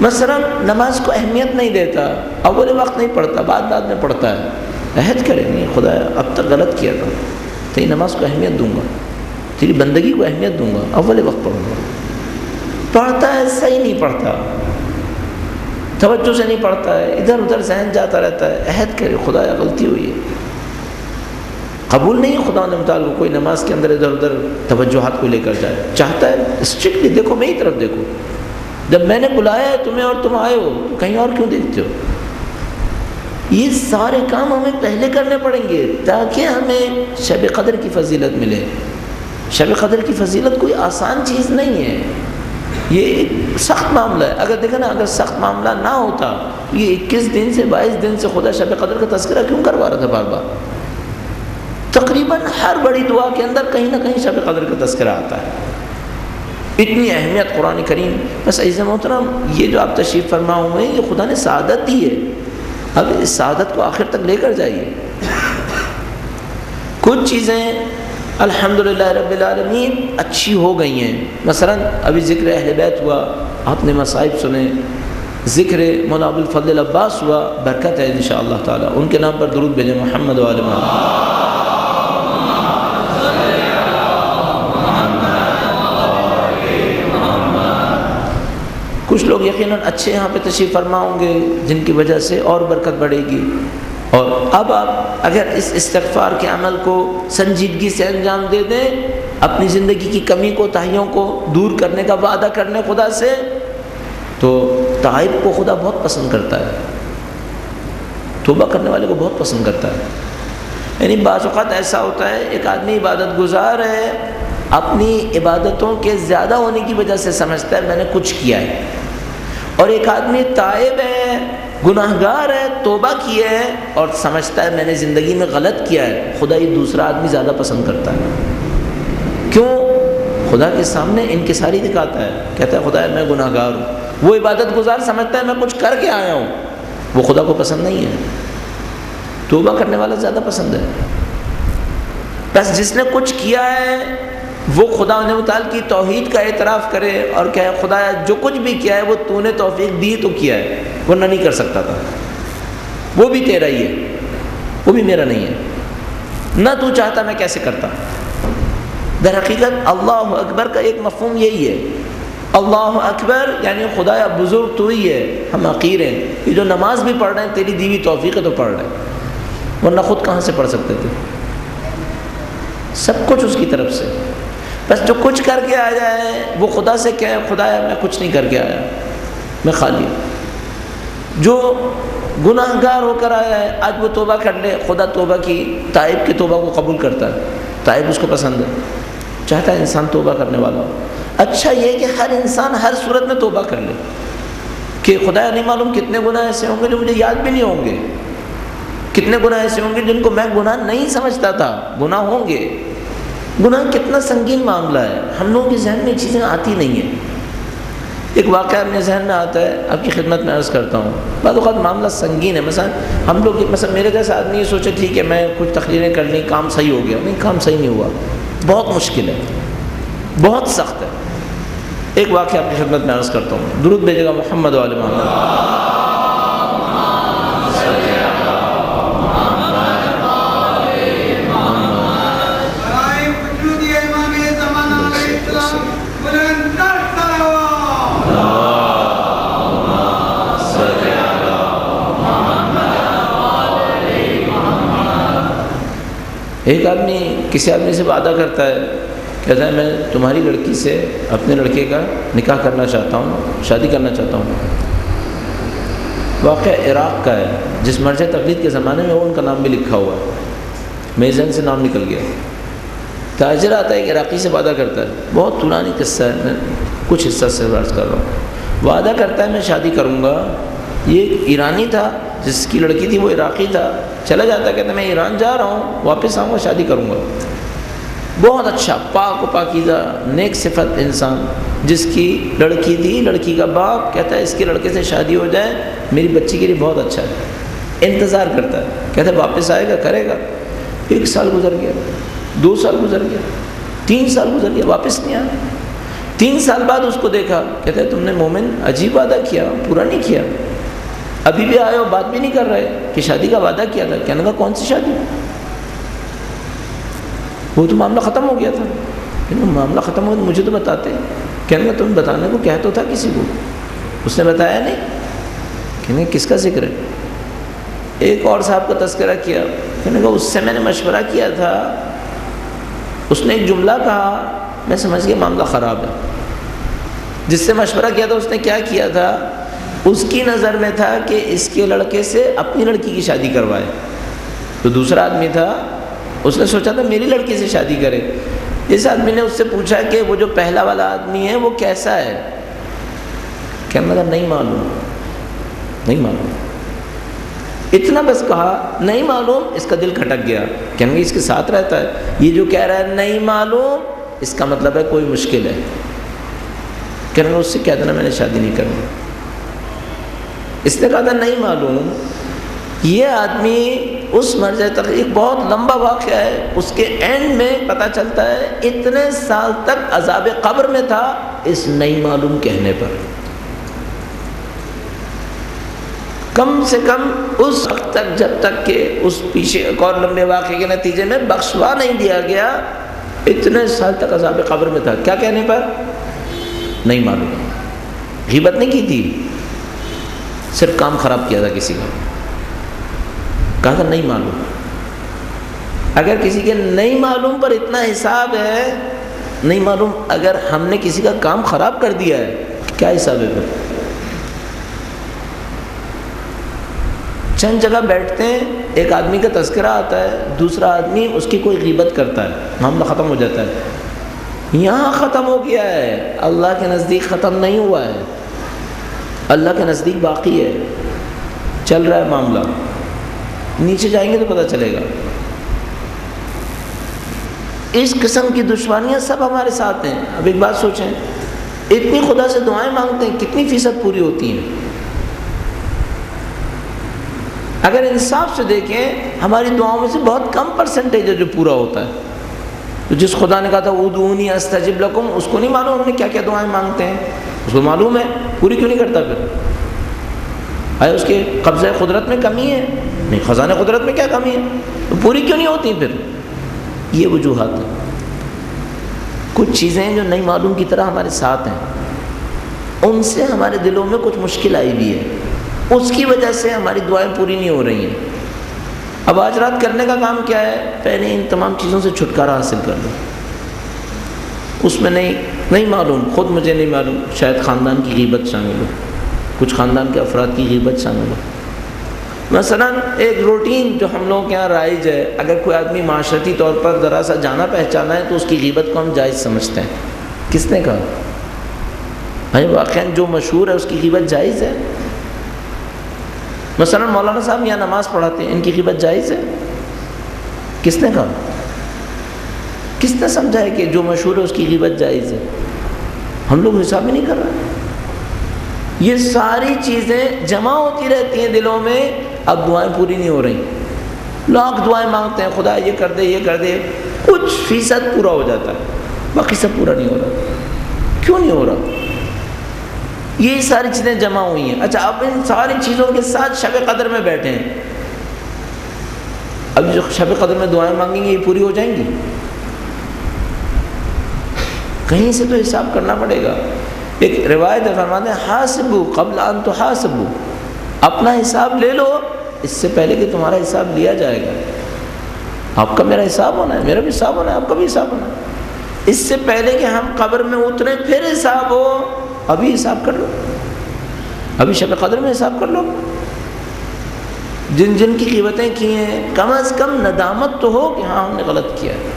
مثلا نماز کو اہمیت نہیں دیتا، اول وقت نہیں پڑھتا، بعد میں پڑھتا ہے، عہد کرے نہیں خدا اب تک غلط کیا تھا، تیری نماز کو اہمیت دوں گا، تیری بندگی کو اہمیت دوں گا، اول وقت پڑھوں گا، پڑھتا ہے صحیح نہیں پڑھتا، توجہ سے نہیں پڑھتا ہے، ادھر ادھر ذہن جاتا رہتا ہے، عہد کرے خدا غلطی ہوئی ہے، قبول نہیں خدا نے مطالعہ کو کوئی نماز کے اندر ادھر ادھر توجہات کو لے کر جائے، چاہتا ہے اسٹرکٹلی دیکھو میری طرف دیکھو، جب میں نے بلایا ہے تمہیں اور تم آئے ہو تو کہیں اور کیوں دیکھتے ہو؟ یہ سارے کام ہمیں پہلے کرنے پڑیں گے تاکہ ہمیں شب قدر کی فضیلت ملے۔ شب قدر کی فضیلت کوئی آسان چیز نہیں ہے، یہ ایک سخت معاملہ ہے۔ اگر دیکھیں نا اگر سخت معاملہ نہ ہوتا یہ 21 دن سے 22 دن سے خدا شب قدر کا تذکرہ کیوں کروا رہا تھا بار بار؟ تقریباً ہر بڑی دعا کے اندر کہیں نہ کہیں شب قدر کا تذکرہ آتا ہے، اتنی اہمیت قرآن کریم۔ بس عزیز محترم یہ جو آپ تشریف فرما ہوئے ہیں یہ خدا نے سعادت دی ہے، اب اس سعادت کو آخر تک لے کر جائیے۔ کچھ چیزیں الحمدللہ رب العالمین اچھی ہو گئی ہیں، مثلا ابھی ذکر اہل بیت ہوا، آپ نے مصائب سنے، ذکر مولانا ابوالفضل عباس ہوا، برکت ہے انشاءاللہ تعالی، ان کے نام پر درود بھیجیں محمد و آل محمد۔ کچھ لوگ یقیناً اچھے یہاں پہ تشریف فرما ہوں گے جن کی وجہ سے اور برکت بڑھے گی. اور اب آپ اگر اس استغفار کے عمل کو سنجیدگی سے انجام دے دیں، اپنی زندگی کی کمی کو تاہیوں کو دور کرنے کا وعدہ کر لیں خدا سے، تو تائب کو خدا بہت پسند کرتا ہے، توبہ کرنے والے کو بہت پسند کرتا ہے. یعنی بعض اوقات ایسا ہوتا ہے ایک آدمی عبادت گزار ہے، اپنی عبادتوں کے زیادہ ہونے کی وجہ سے سمجھتا ہے میں نے کچھ کیا ہے، اور ایک آدمی تائب ہے، گناہ گار ہے، توبہ کیا ہے اور سمجھتا ہے میں نے زندگی میں غلط کیا ہے. خدا یہ دوسرا آدمی زیادہ پسند کرتا ہے. کیوں؟ خدا کے سامنے انکساری دکھاتا ہے، کہتا ہے خدا میں گناہ گار ہوں. وہ عبادت گزار سمجھتا ہے میں کچھ کر کے آیا ہوں، وہ خدا کو پسند نہیں ہے. توبہ کرنے والا زیادہ پسند ہے. بس جس نے کچھ کیا ہے وہ خدا نے متعال کی توحید کا اعتراف کرے اور کہے خدا جو کچھ بھی کیا ہے وہ تو نے توفیق دی تو کیا ہے، ورنہ نہیں کر سکتا تھا. وہ بھی تیرا ہی ہے، وہ بھی میرا نہیں ہے، نہ تو چاہتا میں کیسے کرتا. در حقیقت اللہ اکبر کا ایک مفہوم یہی ہے. اللہ اکبر یعنی خدایا بزرگ تو ہی ہے، ہم حقیر ہیں. یہ جو نماز بھی پڑھ رہے ہیں تیری دیوی توفیق ہے تو پڑھ رہے ہیں، ورنہ خود کہاں سے پڑھ سکتے تھے. سب کچھ اس کی طرف سے. بس جو کچھ کر کے آ جائے وہ خدا سے کہے خدایا میں کچھ نہیں کر کے آیا، میں خالی ہوں. جو گناہ گار ہو کر آیا ہے آج وہ توبہ کر لے، خدا توبہ کی تائب کی توبہ کو قبول کرتا ہے. تائب اس کو پسند ہے، چاہتا ہے انسان توبہ کرنے والا ہو. اچھا یہ کہ ہر انسان ہر صورت میں توبہ کر لے کہ خدایا نہیں معلوم کتنے گناہ ایسے ہوں گے جو مجھے یاد بھی نہیں ہوں گے، کتنے گناہ ایسے ہوں گے جن کو میں گناہ نہیں سمجھتا تھا، گناہ ہوں گے. گناہ کتنا سنگین معاملہ ہے، ہم لوگوں کے ذہن میں چیزیں آتی نہیں ہیں. ایک واقعہ اپنے ذہن میں آتا ہے، آپ کی خدمت میں عرض کرتا ہوں. بعض اوقات معاملہ سنگین ہے. مثلا ہم لوگ میرے جیسا آدمی یہ سوچے ٹھیک ہے میں کچھ تقریریں کر لیں کام صحیح ہو گیا. نہیں، کام صحیح نہیں ہوا، بہت مشکل ہے، بہت سخت ہے. ایک واقعہ آپ کی خدمت میں عرض کرتا ہوں. درود بھیجے گا محمد و آل محمد. ایک آدمی کسی آدمی سے وعدہ کرتا ہے، کہتا ہے میں تمہاری لڑکی سے اپنے لڑکے کا نکاح کرنا چاہتا ہوں، شادی کرنا چاہتا ہوں. واقعہ عراق کا ہے، جس مرجع تقلید کے زمانے میں وہ ان کا نام بھی لکھا ہوا ہے، میرے ذہن سے نام نکل گیا. تاجر آتا ہے ایک عراقی سے وعدہ کرتا ہے، بہت پرانی قصہ ہے، میں کچھ حصہ سے عرض کر رہا ہوں. وعدہ کرتا ہے میں شادی کروں گا. یہ ایک ایرانی تھا، جس کی لڑکی تھی وہ عراقی تھا. چلا جاتا کہتا میں ایران جا رہا ہوں، واپس آؤں گا شادی کروں گا. بہت اچھا پاک و پاکیزہ نیک صفت انسان، جس کی لڑکی تھی، لڑکی کا باپ کہتا ہے اس کے لڑکے سے شادی ہو جائے، میری بچی کے لیے بہت اچھا ہے. انتظار کرتا ہے، کہتا ہے واپس آئے گا، کرے گا. 1 سال گزر گیا، 2 سال گزر گیا، 3 سال گزر گیا، واپس نہیں آیا. 3 سال بعد اس کو دیکھا، کہتا ہے تم نے مومن عجیب وعدہ کیا، پورا نہیں کیا. ابھی بھی آئے ہو بات بھی نہیں کر رہے کہ شادی کا وعدہ کیا تھا. کہنے کا کون سی شادی؟ وہ تو معاملہ ختم ہو گیا تھا. معاملہ ختم ہو مجھے تو بتاتے. کہنے کا تم بتانے کو کہہ تو تھا کسی کو. اس نے بتایا نہیں. کہنے کس کا ذکر ہے؟ ایک اور صاحب کا تذکرہ کیا. کہنے کا اس سے میں نے مشورہ کیا تھا، اس نے ایک جملہ کہا، میں سمجھ گیا معاملہ خراب ہے. جس سے مشورہ کیا تھا اس نے کیا کیا تھا؟ اس کی نظر میں تھا کہ اس کے لڑکے سے اپنی لڑکی کی شادی کروائے. تو دوسرا آدمی تھا، اس نے سوچا تھا میری لڑکی سے شادی کرے. اس آدمی نے اس سے پوچھا کہ وہ جو پہلا والا آدمی ہے وہ کیسا ہے؟ کہنے لگا نہیں معلوم، نہیں معلوم. اتنا بس کہا نہیں معلوم. اس کا دل کھٹک گیا. کہنے لگا اس کے ساتھ رہتا ہے، یہ جو کہہ رہا ہے نہیں معلوم اس کا مطلب ہے کوئی مشکل ہے. کہنے لگا اس سے کہہ دینا میں نے شادی نہیں کرنی. اس نے کہا تھا نہیں معلوم. یہ آدمی اس مرجع تک ایک بہت لمبا واقعہ ہے، اس کے اینڈ میں پتہ چلتا ہے اتنے سال تک عذاب قبر میں تھا اس نہیں معلوم کہنے پر. کم سے کم اس وقت تک جب تک کہ اس پیچھے ایک اور لمبے واقعے کے نتیجے میں بخشوا نہیں دیا گیا، اتنے سال تک عذاب قبر میں تھا. کیا کہنے پر؟ نہیں معلوم. غیبت نہیں کی تھی، صرف کام خراب کیا تھا کسی کا، کہا تھا نہیں معلوم. اگر کسی کے نہیں معلوم پر اتنا حساب ہے، نہیں معلوم اگر ہم نے کسی کا کام خراب کر دیا ہے کیا حساب ہے پھر؟ چند جگہ بیٹھتے ہیں، ایک آدمی کا تذکرہ آتا ہے، دوسرا آدمی اس کی کوئی غیبت کرتا ہے، معاملہ ختم ہو جاتا ہے. یہاں ختم ہو گیا ہے، اللہ کے نزدیک ختم نہیں ہوا ہے، اللہ کے نزدیک باقی ہے، چل رہا ہے معاملہ. نیچے جائیں گے تو پتہ چلے گا. اس قسم کی دشواریاں سب ہمارے ساتھ ہیں. اب ایک بات سوچیں، اتنی خدا سے دعائیں مانگتے ہیں، کتنی فیصد پوری ہوتی ہیں؟ اگر انصاف سے دیکھیں ہماری دعاؤں میں سے بہت کم پرسنٹیج ہے جو پورا ہوتا ہے. تو جس خدا نے کہا تھا ادعونی استجب لکم، اس کو نہیں معلوم ہم نے کیا کیا دعائیں مانگتے ہیں؟ اس کو معلوم ہے، پوری کیوں نہیں کرتا پھر؟ آیا اس کے قبضہ قدرت میں کمی ہے؟ نہیں. خزانہ قدرت میں کیا کمی ہے؟ تو پوری کیوں نہیں ہوتی پھر؟ یہ وجوہات ہیں. کچھ چیزیں جو نہیں معلوم کی طرح ہمارے ساتھ ہیں، ان سے ہمارے دلوں میں کچھ مشکل آئی بھی ہے، اس کی وجہ سے ہماری دعائیں پوری نہیں ہو رہی ہیں. اب آج رات کرنے کا کام کیا ہے؟ پہلے ان تمام چیزوں سے چھٹکارا حاصل کر لو. اس میں نہیں معلوم، خود مجھے نہیں معلوم، شاید خاندان کی غیبت شامل ہو، کچھ خاندان کے افراد کی غیبت شامل ہو. مثلا ایک روٹین جو ہم لوگوں کے یہاں رائج ہے، اگر کوئی آدمی معاشرتی طور پر ذرا سا جانا پہچانا ہے تو اس کی غیبت کو ہم جائز سمجھتے ہیں. کس نے کہا؟ بھائی واقعاً جو مشہور ہے اس کی غیبت جائز ہے. مثلا مولانا صاحب یہاں نماز پڑھاتے ہیں، ان کی غیبت جائز ہے. کس نے کہا؟ کس نے سمجھا ہے کہ جو مشہور ہے اس کی غیبت جائز ہے؟ ہم لوگ حساب ہی نہیں کر رہے. یہ ساری چیزیں جمع ہوتی رہتی ہیں دلوں میں. اب دعائیں پوری نہیں ہو رہی، لاکھ دعائیں مانگتے ہیں، خدا یہ کر دے یہ کر دے، کچھ فیصد پورا ہو جاتا ہے، باقی سب پورا نہیں ہو رہا. کیوں نہیں ہو رہا؟ یہ ساری چیزیں جمع ہوئی ہیں. اچھا اب ان ساری چیزوں کے ساتھ شب قدر میں بیٹھے ہیں، اب جو شب قدر میں دعائیں مانگیں گے یہ پوری ہو جائیں گی؟ کہیں سے تو حساب کرنا پڑے گا. ایک روایت ہے، فرماتے ہیں حاسبوا قبل ان تحاسبوا، اپنا حساب لے لو اس سے پہلے کہ تمہارا حساب لیا جائے گا. آپ کا میرا حساب ہونا ہے، میرا بھی حساب ہونا ہے، آپ کا بھی حساب ہونا ہے. اس سے پہلے کہ ہم قبر میں اتریں پھر حساب ہو، ابھی حساب کر لو، ابھی شب قدر میں حساب کر لو. جن جن کی غیبتیں کی ہیں کم از کم ندامت تو ہو کہ ہاں ہم نے غلط کیا ہے.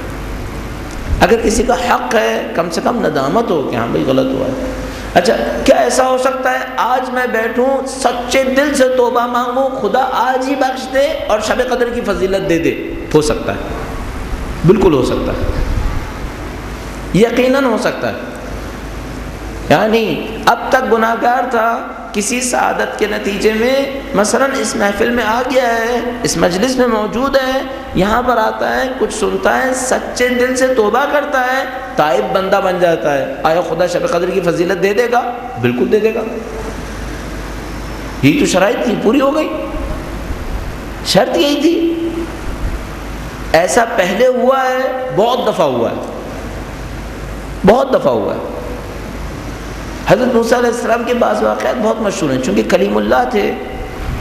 اگر کسی کا حق ہے کم سے کم ندامت ہو کہ ہاں بھائی غلط ہوا ہے. اچھا کیا ایسا ہو سکتا ہے آج میں بیٹھوں سچے دل سے توبہ مانگوں، خدا آج ہی بخش دے اور شب قدر کی فضیلت دے دے؟ ہو سکتا ہے، بالکل ہو سکتا ہے، یقیناً ہو سکتا ہے. یعنی اب تک گناہ گار تھا، کسی سعادت کے نتیجے میں مثلا اس محفل میں آ گیا ہے، اس مجلس میں موجود ہے، یہاں پر آتا ہے، کچھ سنتا ہے، سچے دل سے توبہ کرتا ہے، تائب بندہ بن جاتا ہے. آیا خدا شب قدر کی فضیلت دے دے گا؟ بالکل دے دے گا. یہی تو شرائط تھی، پوری ہو گئی. شرط یہی تھی. ایسا پہلے ہوا ہے، بہت دفعہ ہوا ہے، بہت دفعہ ہوا ہے. حضرت موسیٰ علیہ السلام کے بعض واقعات بہت مشہور ہیں، چونکہ کلیم اللہ تھے،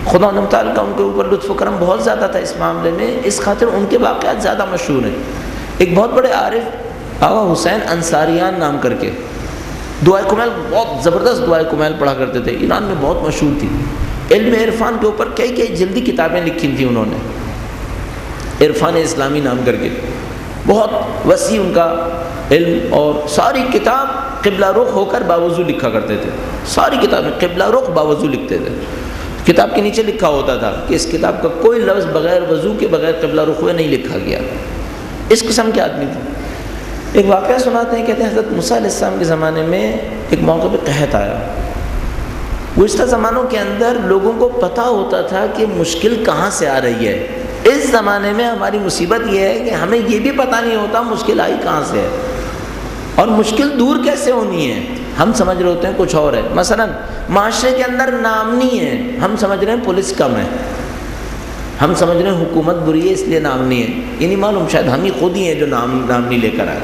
خدا تعالیٰ کا ان کے اوپر لطف و کرم بہت زیادہ تھا اس معاملے میں، اس خاطر ان کے واقعات زیادہ مشہور ہیں. ایک بہت بڑے عارف آقا حسین انصاریان نام کر کے دعائے کمیل، بہت زبردست دعائے کمیل پڑھا کرتے تھے، ایران میں بہت مشہور تھی. علم عرفان کے اوپر کئی جلدی کتابیں لکھی تھیں انہوں نے، عرفان اسلامی نام کر کے. بہت وسیع ان کا علم، اور ساری کتاب قبلہ رخ ہو کر باوضو لکھا کرتے تھے. ساری کتابیں قبلہ رخ باوضو لکھتے تھے. کتاب کے نیچے لکھا ہوتا تھا کہ اس کتاب کا کوئی لفظ بغیر وضو کے، بغیر قبلہ رخ ہوئے نہیں لکھا گیا. اس قسم کے آدمی تھے. ایک واقعہ سناتے ہیں، کہتے ہیں حضرت موسیٰ علیہ السلام کے زمانے میں ایک موقع پہ قحط آیا. گزشتہ زمانوں کے اندر لوگوں کو پتہ ہوتا تھا کہ مشکل کہاں سے آ رہی ہے. اس زمانے میں ہماری مصیبت یہ ہے کہ ہمیں یہ بھی پتہ نہیں ہوتا مشکل آئی کہاں سے ہے اور مشکل دور کیسے ہونی ہے. ہم سمجھ رہے ہوتے ہیں کچھ اور ہے. مثلا معاشرے کے اندر نام نہیں ہے، ہم سمجھ رہے ہیں پولیس کم ہے، ہم سمجھ رہے ہیں حکومت بری ہے اس لیے نام نہیں ہے. یہ نہیں معلوم شاید ہم ہی خود ہی ہیں جو نام نہیں لے کر آئے.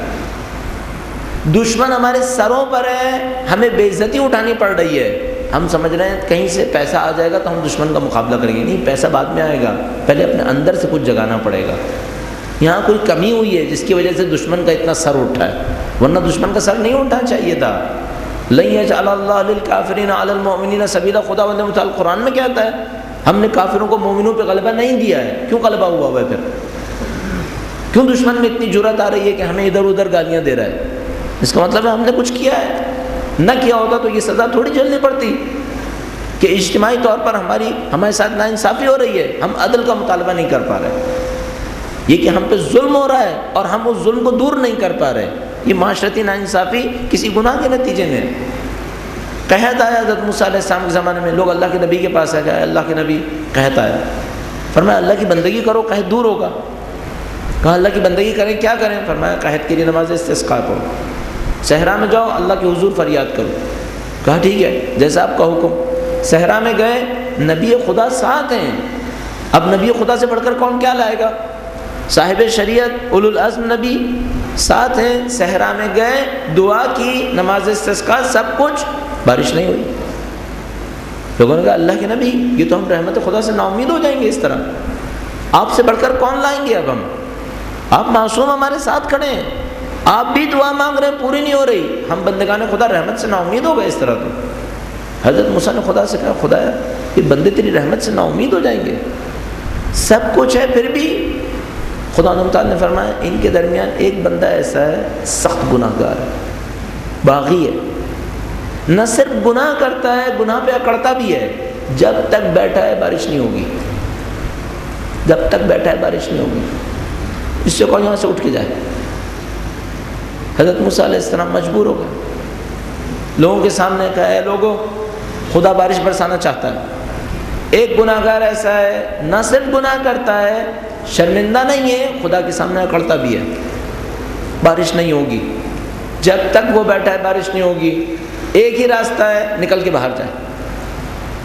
دشمن ہمارے سروں پر ہے، ہمیں بے عزتی اٹھانی پڑ رہی ہے، ہم سمجھ رہے ہیں کہیں سے پیسہ آ جائے گا تو ہم دشمن کا مقابلہ کریں گے. نہیں، پیسہ بعد میں آئے گا، پہلے اپنے اندر سے کچھ جگانا پڑے گا. یہاں کوئی کمی ہوئی ہے جس کی وجہ سے دشمن کا اتنا سر اٹھا ہے، ورنہ دشمن کا سر نہیں اٹھنا چاہیے تھا. لن یجعل اللہ للکافرین علی المؤمنین سبیلا. خدا بندے متعال قرآن میں کہتا ہے ہم نے کافروں کو مومنوں پہ غلبہ نہیں دیا ہے. کیوں غلبہ ہوا ہے پھر؟ کیوں دشمن میں اتنی جرأت آ رہی ہے کہ ہمیں ادھر ادھر گالیاں دے رہا ہے؟ اس کا مطلب ہے ہم نے کچھ کیا ہے. نہ کیا ہوتا تو یہ سزا تھوڑی جھیلنی پڑتی کہ اجتماعی طور پر ہمارے ساتھ ناانصافی ہو رہی ہے، ہم عدل کا مطالبہ نہیں کر پا رہے. یہ کہ ہم پہ ظلم ہو رہا ہے اور ہم اس ظلم کو دور نہیں کر پا رہے، یہ معاشرتی ناانصافی کسی گناہ کے نتیجے میں. قحط آیا حضرت موسیٰ علیہ السلام کے زمانے میں، لوگ اللہ کے نبی کے پاس آ گئے، اللہ کے نبی قحط آیا، فرمایا اللہ کی بندگی کرو قحط دور ہوگا. کہا اللہ کی بندگی کریں، کیا کریں؟ فرمایا قحط کے لیے نماز استسقاء پڑھو، صحرا میں جاؤ اللہ کے حضور فریاد کرو. کہا ٹھیک ہے جیسا آپ کا حکم. صحرا میں گئے، نبی خدا ساتھ ہیں. اب نبی خدا سے بڑھ کر کون کیا لائے گا؟ صاحب شریعت اولو العزم نبی ساتھ ہیں. صحرا میں گئے، دعا کی، نماز استسقاء، سب کچھ، بارش نہیں ہوئی. لوگوں نے کہا اللہ کے نبی یہ تو ہم رحمت خدا سے نا امید ہو جائیں گے اس طرح، آپ سے بڑھ کر کون لائیں گے اب ہم؟ آپ معصوم ہمارے ساتھ کھڑے ہیں، آپ بھی دعا مانگ رہے ہیں پوری نہیں ہو رہی، ہم بندگان خدا رحمت سے نا امید ہو گئے اس طرح. تو حضرت موسیٰ نے خدا سے کہا خدایا یہ بندے تیری رحمت سے نا امید ہو جائیں گے، سب کچھ ہے پھر بھی. خدا تعالیٰ نے فرمایا ان کے درمیان ایک بندہ ایسا ہے سخت گناہ گار ہے، باغی ہے، نہ صرف گناہ کرتا ہے، گناہ پہ اکڑتا بھی ہے. جب تک بیٹھا ہے بارش نہیں ہوگی، جب تک بیٹھا ہے بارش نہیں ہوگی. اس سے کون یہاں سے اٹھ کے جائے؟ حضرت موسیٰ علیہ السلام مجبور ہو گئے، لوگوں کے سامنے کہا ہے لوگوں خدا بارش برسانا چاہتا ہے. ایک گناہ گار ایسا ہے نہ صرف گناہ کرتا ہے، شرمندہ نہیں ہے، خدا کے سامنے اکڑتا بھی ہے. بارش نہیں ہوگی، جب تک وہ بیٹھا ہے بارش نہیں ہوگی. ایک ہی راستہ ہے، نکل کے باہر جائے،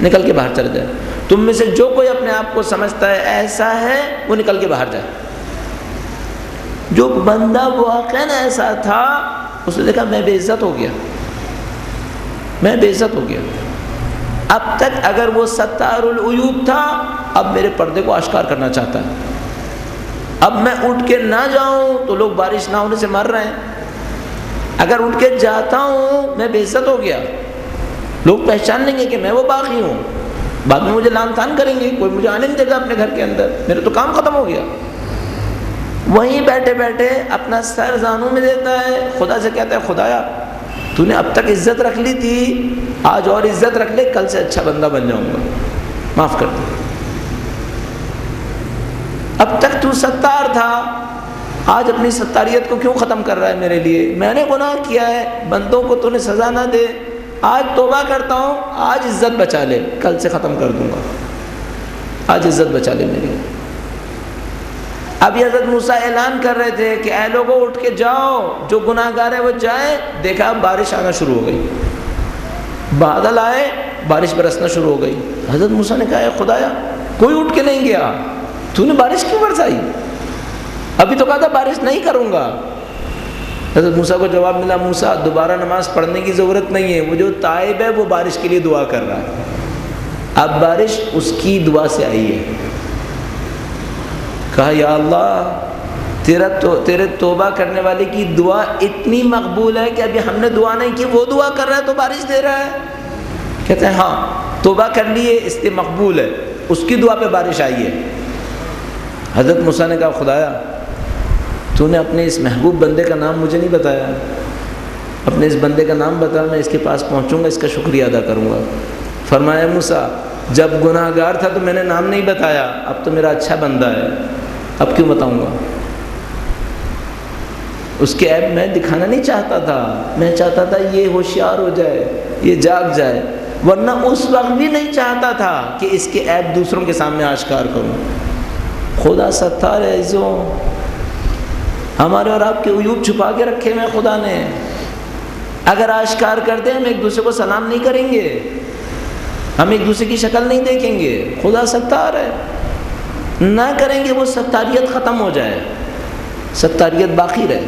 نکل کے باہر چلے جائے. تم میں سے جو کوئی اپنے آپ کو سمجھتا ہے ایسا ہے وہ نکل کے باہر جائے. جو بندہ واقعاً ایسا تھا اس نے دیکھا میں بے عزت ہو گیا، میں بے عزت ہو گیا. اب تک اگر وہ ستار العیوب تھا، اب میرے پردے کو آشکار کرنا چاہتا ہے. اب میں اٹھ کے نہ جاؤں تو لوگ بارش نہ ہونے سے مر رہے ہیں، اگر اٹھ کے جاتا ہوں میں بے عزت ہو گیا، لوگ پہچان لیں گے کہ میں وہ باغی ہوں، بعد میں مجھے لعن طعن کریں گے، کوئی مجھے آنے نہیں دے گا اپنے گھر کے اندر، میرا تو کام ختم ہو گیا. وہیں بیٹھے بیٹھے اپنا سر زانوں میں دیتا ہے، خدا سے کہتا ہے خدایا تو نے اب تک عزت رکھ لی تھی، آج اور عزت رکھ لے، کل سے اچھا بندہ بن جاؤں گا، معاف کر دے. اب تک تو ستار تھا، آج اپنی ستاریت کو کیوں ختم کر رہا ہے میرے لیے؟ میں نے گناہ کیا ہے، بندوں کو تو نے سزا نہ دے، آج توبہ کرتا ہوں، آج عزت بچا لے، کل سے ختم کر دوں گا، آج عزت بچا لے میری. ابھی حضرت موسیٰ اعلان کر رہے تھے کہ اے لوگوں اٹھ کے جاؤ، جو گناہ گار ہے وہ جائیں. دیکھا بارش آنا شروع ہو گئی، بادل آئے، بارش برسنا شروع ہو گئی. حضرت موسیٰ نے کہا اے خدایا کوئی اٹھ کے نہیں گیا، تو نے بارش کیوں برسائی؟ ابھی تو کہا تھا بارش نہیں کروں گا. حضرت موسیٰ کو جواب ملا موسیٰ دوبارہ نماز پڑھنے کی ضرورت نہیں ہے، وہ جو تائب ہے وہ بارش کے لیے دعا کر رہا ہے، اب بارش اس کی دعا سے آئی ہے. کہا یا اللہ تیرے توبہ کرنے والے کی دعا اتنی مقبول ہے کہ ابھی ہم نے دعا نہیں کی، وہ دعا کر رہا ہے تو بارش دے رہا ہے. کہتے ہیں ہاں توبہ کر لی ہے اس لیے مقبول ہے، اس کی دعا پہ بارش آئی ہے. حضرت موسیٰ نے کہا خدایا تو نے اپنے اس محبوب بندے کا نام مجھے نہیں بتایا، اپنے اس بندے کا نام بتا، میں اس کے پاس پہنچوں گا، اس کا شکریہ ادا کروں گا. فرمایا موسیٰ جب گناہ گار تھا تو میں نے نام نہیں بتایا، اب تو میرا اچھا بندہ ہے، اب کیوں بتاؤں گا؟ اس کے عیب میں دکھانا نہیں چاہتا تھا، میں چاہتا تھا یہ ہوشیار ہو جائے، یہ جاگ جائے، ورنہ اس وقت بھی نہیں چاہتا تھا کہ اس کے عیب دوسروں کے سامنے آشکار کروں. خدا ستار ہے عزیزوں، ہمارے اور آپ کے عیوب چھپا کے رکھے ہوئے خدا نے. اگر آشکار کر دیں ہم ایک دوسرے کو سلام نہیں کریں گے، ہم ایک دوسرے کی شکل نہیں دیکھیں گے. خدا ستار ہے، نہ کریں گے وہ ستاریت ختم ہو جائے، ستاریت باقی رہے.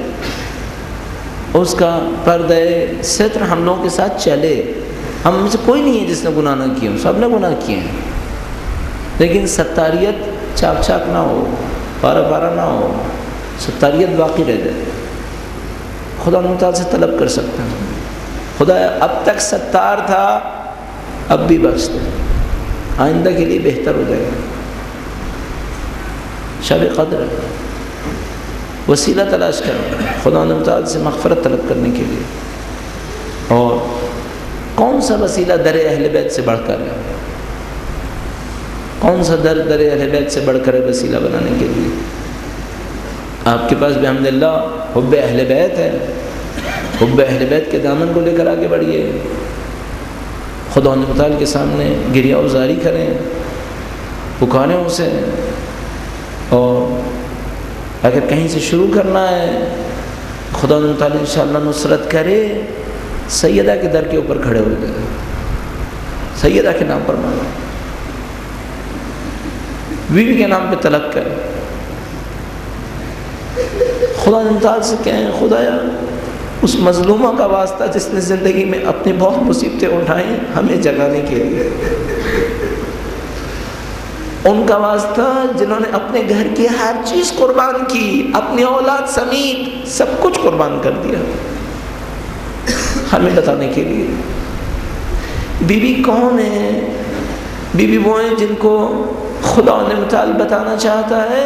اس کا پردہ ستر ہم لوگوں کے ساتھ چلے. ہم میں سے کوئی نہیں ہے جس نے گناہ نہ کیے ہوں، سب نے گناہ کیے ہیں، لیکن ستاریت چاک چاک نہ ہو، پارا پارا نہ ہو، ستاریت باقی رہ جائے. خدا تعالیٰ سے طلب کر سکتے ہیں، خدا اب تک ستار تھا، اب بھی بخش دے، آئندہ کے لیے بہتر ہو جائے گا. شب قدر وسیلہ تلاش کریں خدا تعالیٰ سے مغفرت طلب کرنے کے لیے. اور کون سا وسیلہ در اہل بیت سے بڑھ کر ہے؟ کون سا در اہل بیت سے بڑھ کر ہے وسیلہ بنانے کے لیے؟ آپ کے پاس بحمداللہ حب اہل بیت ہے، حب اہل بیت کے دامن کو لے کر آگے بڑھیے، خدا تعالیٰ کے سامنے گریہ وزاری کریں، پکاریں اسے. اور اگر کہیں سے شروع کرنا ہے، خدا تعالیٰ انشاءاللہ نصرت کرے، سیدہ کے در کے اوپر کھڑے ہو جائے، سیدہ کے نام پر مانگیں، بیوی کے نام پہ طلب کریں. خدا تعالیٰ سے کہیں خدایا اس مظلومہ کا واسطہ جس نے زندگی میں اپنی بہت مصیبتیں اٹھائیں ہمیں جگانے کے لیے، ان کا واسطہ جنہوں نے اپنے گھر کی ہر چیز قربان کی، اپنی اولاد سمیت سب کچھ قربان کر دیا، ہمیں بتانے کے لیے. بیوی کون ہے؟ بیوی وہ ہیں جن کو خدا نے متعلق بتانا چاہتا ہے.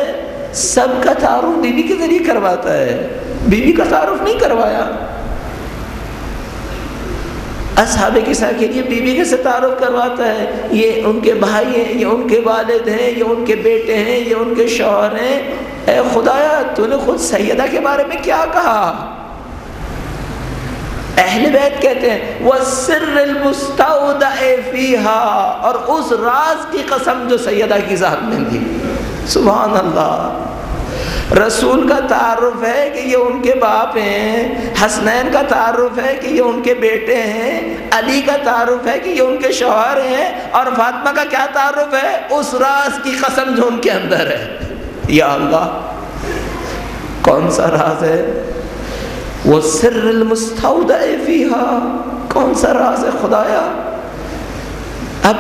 سب کا تعارف بیوی کے ذریعے کرواتا ہے، بیوی کا تعارف نہیں کروایا. اصحاب کسا کے لیے بیوی کے سے تعارف کرواتا ہے، یہ ان کے بھائی ہیں، یہ ان کے والد ہیں، یہ ان کے بیٹے ہیں، یہ ان کے شوہر ہیں. اے خدایا تو نے خود سیدہ کے بارے میں کیا کہا؟ اہل بیت کہتے ہیں وَالسِّرِّ الْمُسْتَوْدَعِ فِيهَا، اور اس راز کی قسم جو سیدہ کی ذات میں تھی. سبحان اللہ. رسول کا تعارف ہے کہ یہ ان کے باپ ہیں، حسنین کا تعارف ہے کہ یہ ان کے بیٹے ہیں، علی کا تعارف ہے کہ یہ ان کے شوہر ہیں، اور فاطمہ کا کیا تعارف ہے؟ اس راز کی قسم جو ان کے اندر ہے. یا اللہ کون سا راز ہے؟ وَالسِّرِّ الْمُسْتَوْدَعِ فِيهَا، کون سا راز ہے خدایا؟ اب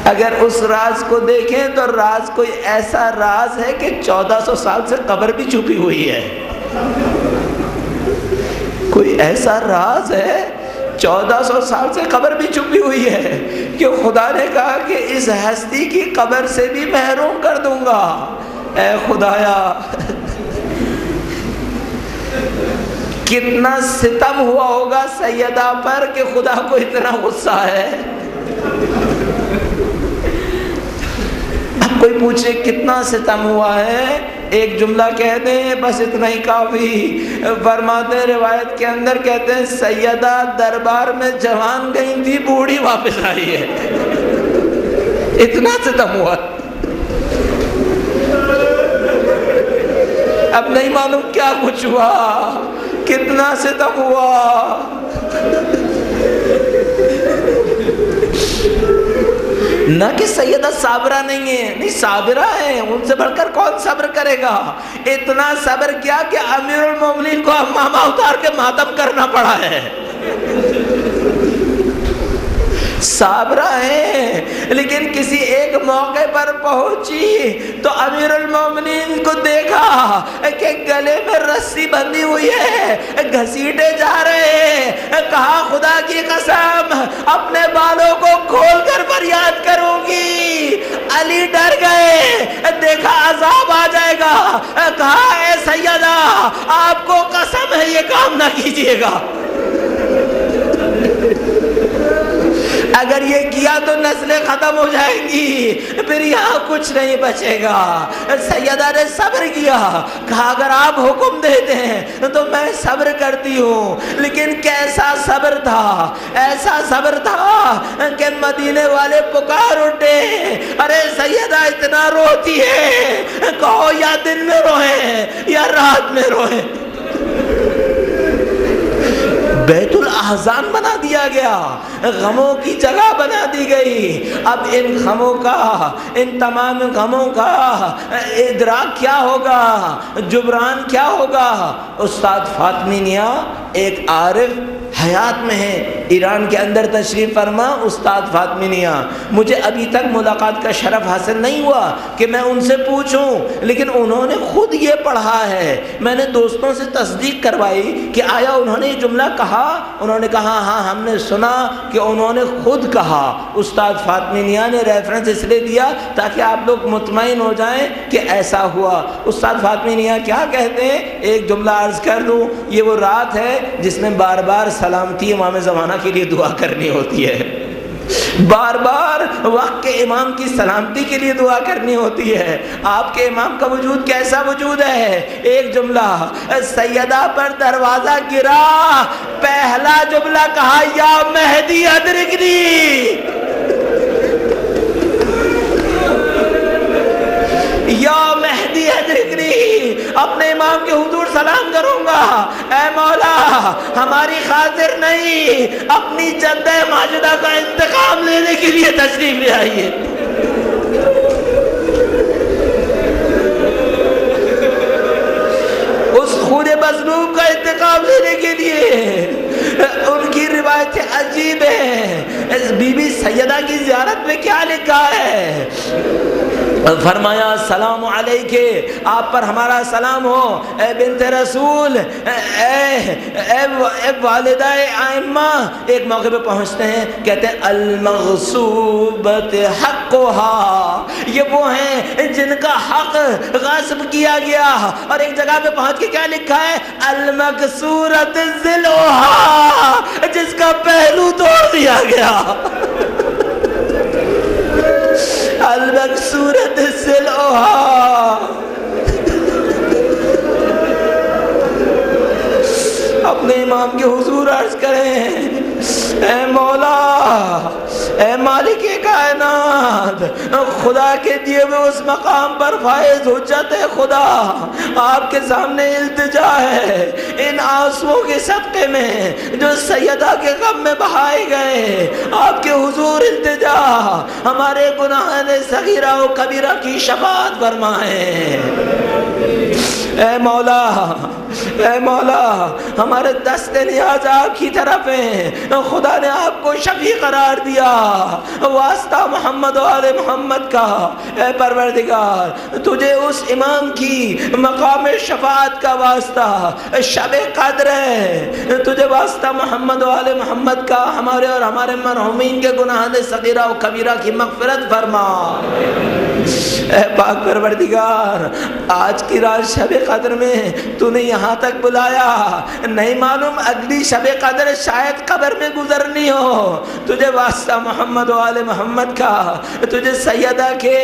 اگر اس راز کو دیکھیں تو راز کوئی ایسا راز ہے کہ 1400 سال سے قبر بھی چھپی ہوئی ہے. کوئی ایسا راز ہے 1400 سال سے قبر بھی چھپی ہوئی ہے کہ خدا نے کہا کہ اس ہستی کی قبر سے بھی محروم کر دوں گا. اے خدایا کتنا ستم ہوا ہوگا سیدہ پر کہ خدا کو اتنا غصہ ہے. اب کوئی پوچھے کتنا ستم ہوا ہے، ایک جملہ کہہ دیں بس اتنا ہی کافی. فرماتے ہیں روایت کے اندر کہتے ہیں سیدہ دربار میں جوان گئی تھی، بوڑھی واپس آئی ہے. اتنا ستم ہوا. اب نہیں معلوم کیا کچھ ہوا، کتنا ستم ہوا. نہ کہ سیدہ صابرہ نہیں ہے، نہیں صابرہ ہے، ان سے بڑھ کر کون صبر کرے گا. اتنا صبر کیا کہ امیر المومنین کو امامہ اتار کے ماتم کرنا پڑا ہے. صابرہ ہے لیکن کسی ایک موقع پر پہنچی تو امیر المومنین کو دیکھا کہ گلے میں رسی بندھی ہوئی ہے، گھسیٹے جا رہے ہیں. کہا خدا کی قسم اپنے بالوں کو کھول کر فریاد کروں گی. علی ڈر گئے، دیکھا عذاب آ جائے گا. کہا اے سیدہ آپ کو قسم ہے یہ کام نہ کیجئے گا، اگر یہ کیا تو نسلیں ختم ہو جائیں گی، پھر یہاں کچھ نہیں بچے گا. سیدہ نے صبر کیا، کہا اگر آپ حکم دیتے ہیں تو میں صبر کرتی ہوں. لیکن کیسا صبر تھا، ایسا صبر تھا کہ مدینے والے پکار اٹھے ارے سیدہ اتنا روتی ہے، کہو یا دن میں روئیں یا رات میں روئیں. بیت الاحزان بنا دیا گیا، غموں کی جگہ بنا دی گئی۔ اب ان غموں کا، ان تمام غموں کا ادراک کیا ہوگا، جبران کیا ہوگا؟ استاد فاطمی نیا ایک عارف حیات میں ہے، ایران کے اندر تشریف فرما استاد فاطمی نیا۔ مجھے ابھی تک ملاقات کا شرف حاصل نہیں ہوا کہ میں ان سے پوچھوں، لیکن انہوں نے خود یہ پڑھا ہے۔ میں نے دوستوں سے تصدیق کروائی کہ آیا انہوں نے یہ جملہ کہا؟ انہوں نے کہا ہاں ہم نے سنا کہ انہوں نے خود کہا۔ استاد فاطمی نیا نے ریفرنس اس لیے دیا تاکہ آپ لوگ مطمئن ہو جائیں کہ ایسا ہوا۔ استاد فاطمی نیا کیا کہتے ہیں؟ ایک جملہ عرض کر دوں، یہ وہ رات ہے جس میں بار بار سلامتی امام زمانہ کے لیے دعا کرنی ہوتی ہے، بار بار وقت کے امام کی سلامتی کے لیے دعا کرنی ہوتی ہے۔ آپ کے امام کا وجود کیسا وجود ہے؟ ایک جملہ، سیدہ پر دروازہ گرا، پہلا جملہ کہا یا مہدی ادرکنی، یا مہدی ادرکنی۔ اپنے امام کے حضور سلام کروں گا، اے مولا ہماری خاطر نہیں، اپنی جدہ ماجدہ کا انتقام لینے کے لیے تشریف لے آئیے۔ اس خون مظلوم کا انتقام لینے کے لیے۔ ان کی روایتیں عجیب ہیں۔ بی بی سیدہ کی زیارت میں کیا لکھا ہے؟ فرمایا السلام علیکہ، آپ پر ہمارا سلام ہو اے بنت رسول، اے والدہ ائمہ۔ ایک موقع پہ پہنچتے ہیں، کہتے ہیں المغصوبۃ حقھا، یہ وہ ہیں جن کا حق غصب کیا گیا۔ اور ایک جگہ پہ پہنچ کے کیا لکھا ہے؟ المکسورۃ ضلعھا، جس کا پہلو توڑ دیا گیا۔ المکسورۃ ضلعھا۔ اپنے امام کے حضور عرض کریں، اے مولا، اے مالک کائنات، خدا کے دیے ہوئے اس مقام پر فائز حجت ہے خدا، آپ کے سامنے التجا ہے، ان آنسوؤں کے صدقے میں جو سیدہ کے غم میں بہائے گئے، آپ کے حضور التجا، ہمارے گناہان صغیرہ و کبیرہ کی شفاعت فرمائیں۔ اے مولا، اے مولا، ہمارے دست نیاز آپ کی طرف ہیں، خدا نے آپ کو شفیع قرار دیا، واسطہ محمد و آل محمد کا۔ اے پروردگار، تجھے اس امام کی مقام شفاعت کا واسطہ شب قدر ہے، تجھے واسطہ محمد و آل محمد کا ہمارے اور ہمارے مرحومین کے گناہان صغیرہ و کبیرہ کی مغفرت فرما۔ اے پاک پروردگار، آج کی رات شب قدر میں تو نے یہاں تک بلایا، نہیں معلوم اگلی شب قدر شاید قبر میں گزرنی ہو، تجھے واسطہ محمد و آل محمد کا، تجھے سیدہ کے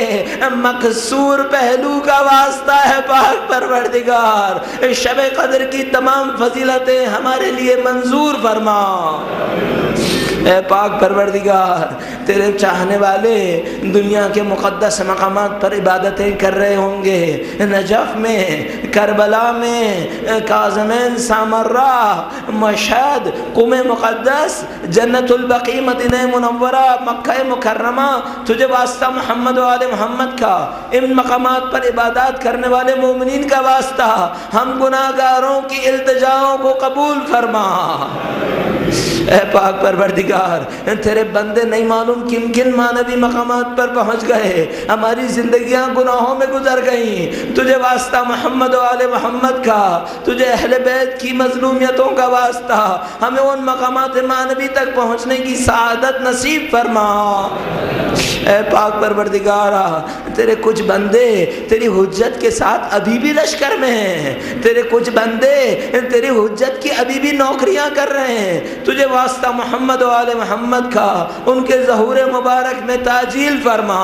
مکسور پہلو کا واسطہ ہے پاک پروردگار، شب قدر کی تمام فضیلتیں ہمارے لیے منظور فرما۔ اے پاک پروردگار، تیرے چاہنے والے دنیا کے مقدس مقامات پر عبادتیں کر رہے ہوں گے، نجف میں، کربلا میں، کاظمین، سامرہ، مشہد، قم مقدس، جنت البقیع، مدینہ منورہ، مکہ مکرمہ، تجھے واسطہ محمد و آل محمد کا، ان مقامات پر عبادات کرنے والے مومنین کا واسطہ ہم گناہگاروں کی التجاؤں کو قبول فرما۔ اے پاک پروردگار، تیرے بندے نہیں معلوم کن کن معنوی مقامات پر پہنچ گئے، ہماری زندگیاں گناہوں میں گزر گئیں، تجھے واسطہ محمد و آل محمد کا، تجھے اہل بیت کی مظلومیتوں کا واسطہ ہمیں ان مقامات معنوی تک پہنچنے کی سعادت نصیب فرما۔ اے پاک پروردگارا، تیرے کچھ بندے تیری حجت کے ساتھ ابھی بھی لشکر میں ہیں، تیرے کچھ بندے تیری حجت کی ابھی بھی نوکریاں کر رہے ہیں، تجھے واسطہ محمد و آل محمد کا ان کے ظہور مبارک میں تعجیل فرما۔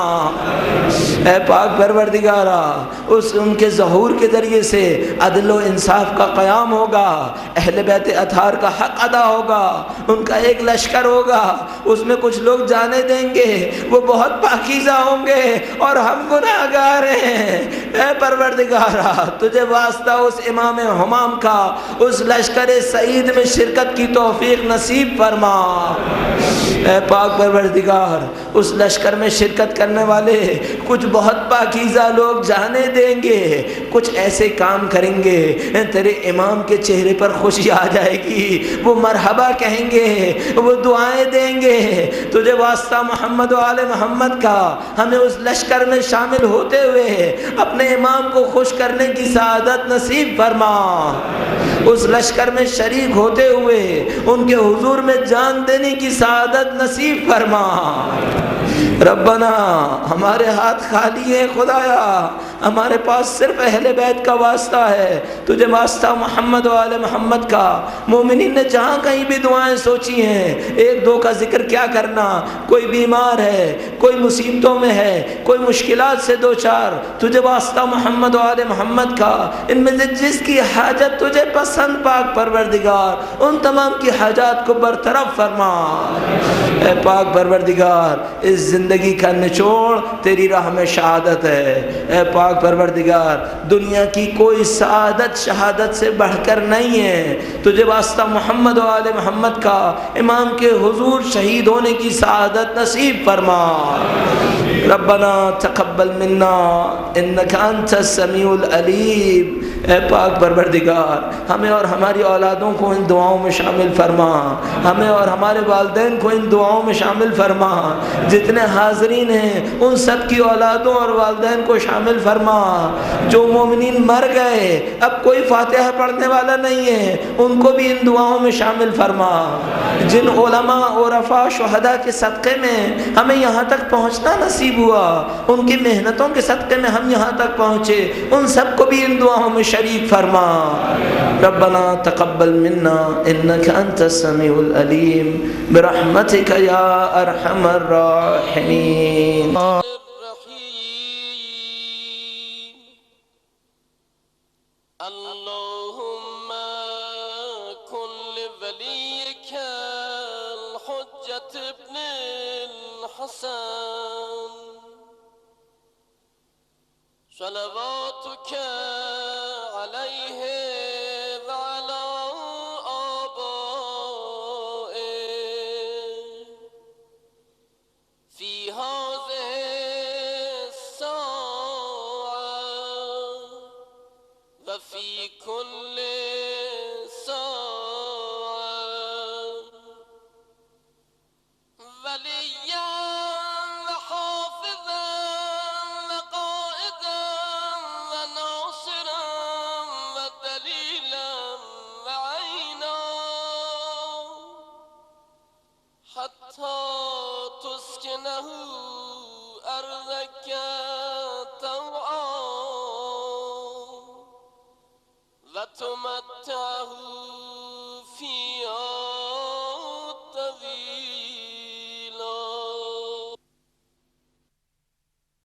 اے پاک پروردگارا، ان کے ظہور کے ذریعے سے عدل و انصاف کا قیام ہوگا، اہل بیت اطہار کا حق ادا ہوگا، ان کا ایک لشکر ہوگا، اس میں کچھ لوگ جانے دیں گے، وہ وہ بہت پاکیزہ ہوں گے اور ہم گناہگار ہیں۔ اے پروردگارا تجھے واسطہ اس امام حمام کا اس لشکر سعید میں شرکت کی توفیق نصیب فرما۔ اے پاک پروردگار اس لشکر میں شرکت کرنے والے کچھ بہت پاکیزہ لوگ جانے دیں گے، کچھ ایسے کام کریں گے تیرے امام کے چہرے پر خوشی آ جائے گی، وہ مرحبا کہیں گے، وہ دعائیں دیں گے۔ تجھے واسطہ محمد و آل محمد کا ہمیں اس لشکر میں شامل ہوتے ہوئے اپنے امام کو خوش کرنے کی سعادت نصیب فرما، اس لشکر میں شریک ہوتے ہوئے ان کے حضور میں جان دینے کی سعادت نصیب فرما۔ ربنا ہمارے ہاتھ خالی ہیں خدایا، ہمارے پاس صرف اہل بیت کا واسطہ ہے، تجھے واسطہ محمد و آل محمد کا۔ مومنین نے جہاں کہیں بھی دعائیں سوچی ہیں، ایک دو کا ذکر کیا کرنا، کوئی بیمار ہے، کوئی مصیبتوں میں ہے، کوئی مشکلات سے دو چار، تجھے واسطہ محمد و آل محمد کا، ان میں سے جس کی حاجت تجھے پسند پاک پروردگار ان تمام کی حاجات کو برطرف فرما۔ اے پاک پروردگار اس زندگی کا نچوڑ تیری راہ میں شہادت ہے۔ اے پاک پروردگار دنیا کی کوئی سعادت شہادت سے بڑھ کر نہیں ہے، تجھے واسطہ محمد و آل محمد کا امام کے حضور شہید ہونے کی سعادت نصیب فرما۔ ربنا تقبل منا انک انت السمیع العلیم۔ اے پاک پروردگار ہمیں اور ہماری اولادوں کو ان دعاؤں میں شامل فرما، ہمیں اور ہمارے والدین کو ان دعاؤں میں شامل فرما، جتنے حاضرین ہیں ان سب کی اولادوں اور والدین کو شامل فرما۔ جو مومنین مر گئے اب کوئی فاتحہ پڑھنے والا نہیں ہے ان کو بھی ان دعاؤں میں شامل فرما۔ جن علماء عرفاء شہداء کے صدقے میں ہمیں یہاں تک پہنچنا نصیب ہوا، ان کی محنتوں کے صدقے میں ہم یہاں تک پہنچے، ان سب کو بھی ان دعاؤں میں شریک فرما۔ ربنا تقبل منا انک انت السمیع العلیم برحمتک یا ارحم الراحمین۔ اللهم كن لوليك الحجة ابن الحسن صلواتك عليه وعلى آبائه في هذه الساعة وفي كل ساعة وليا وحافظا وقائدا وناصرا ودليلا وعينا حتى تسكنه أرضك طوعا وتمتعه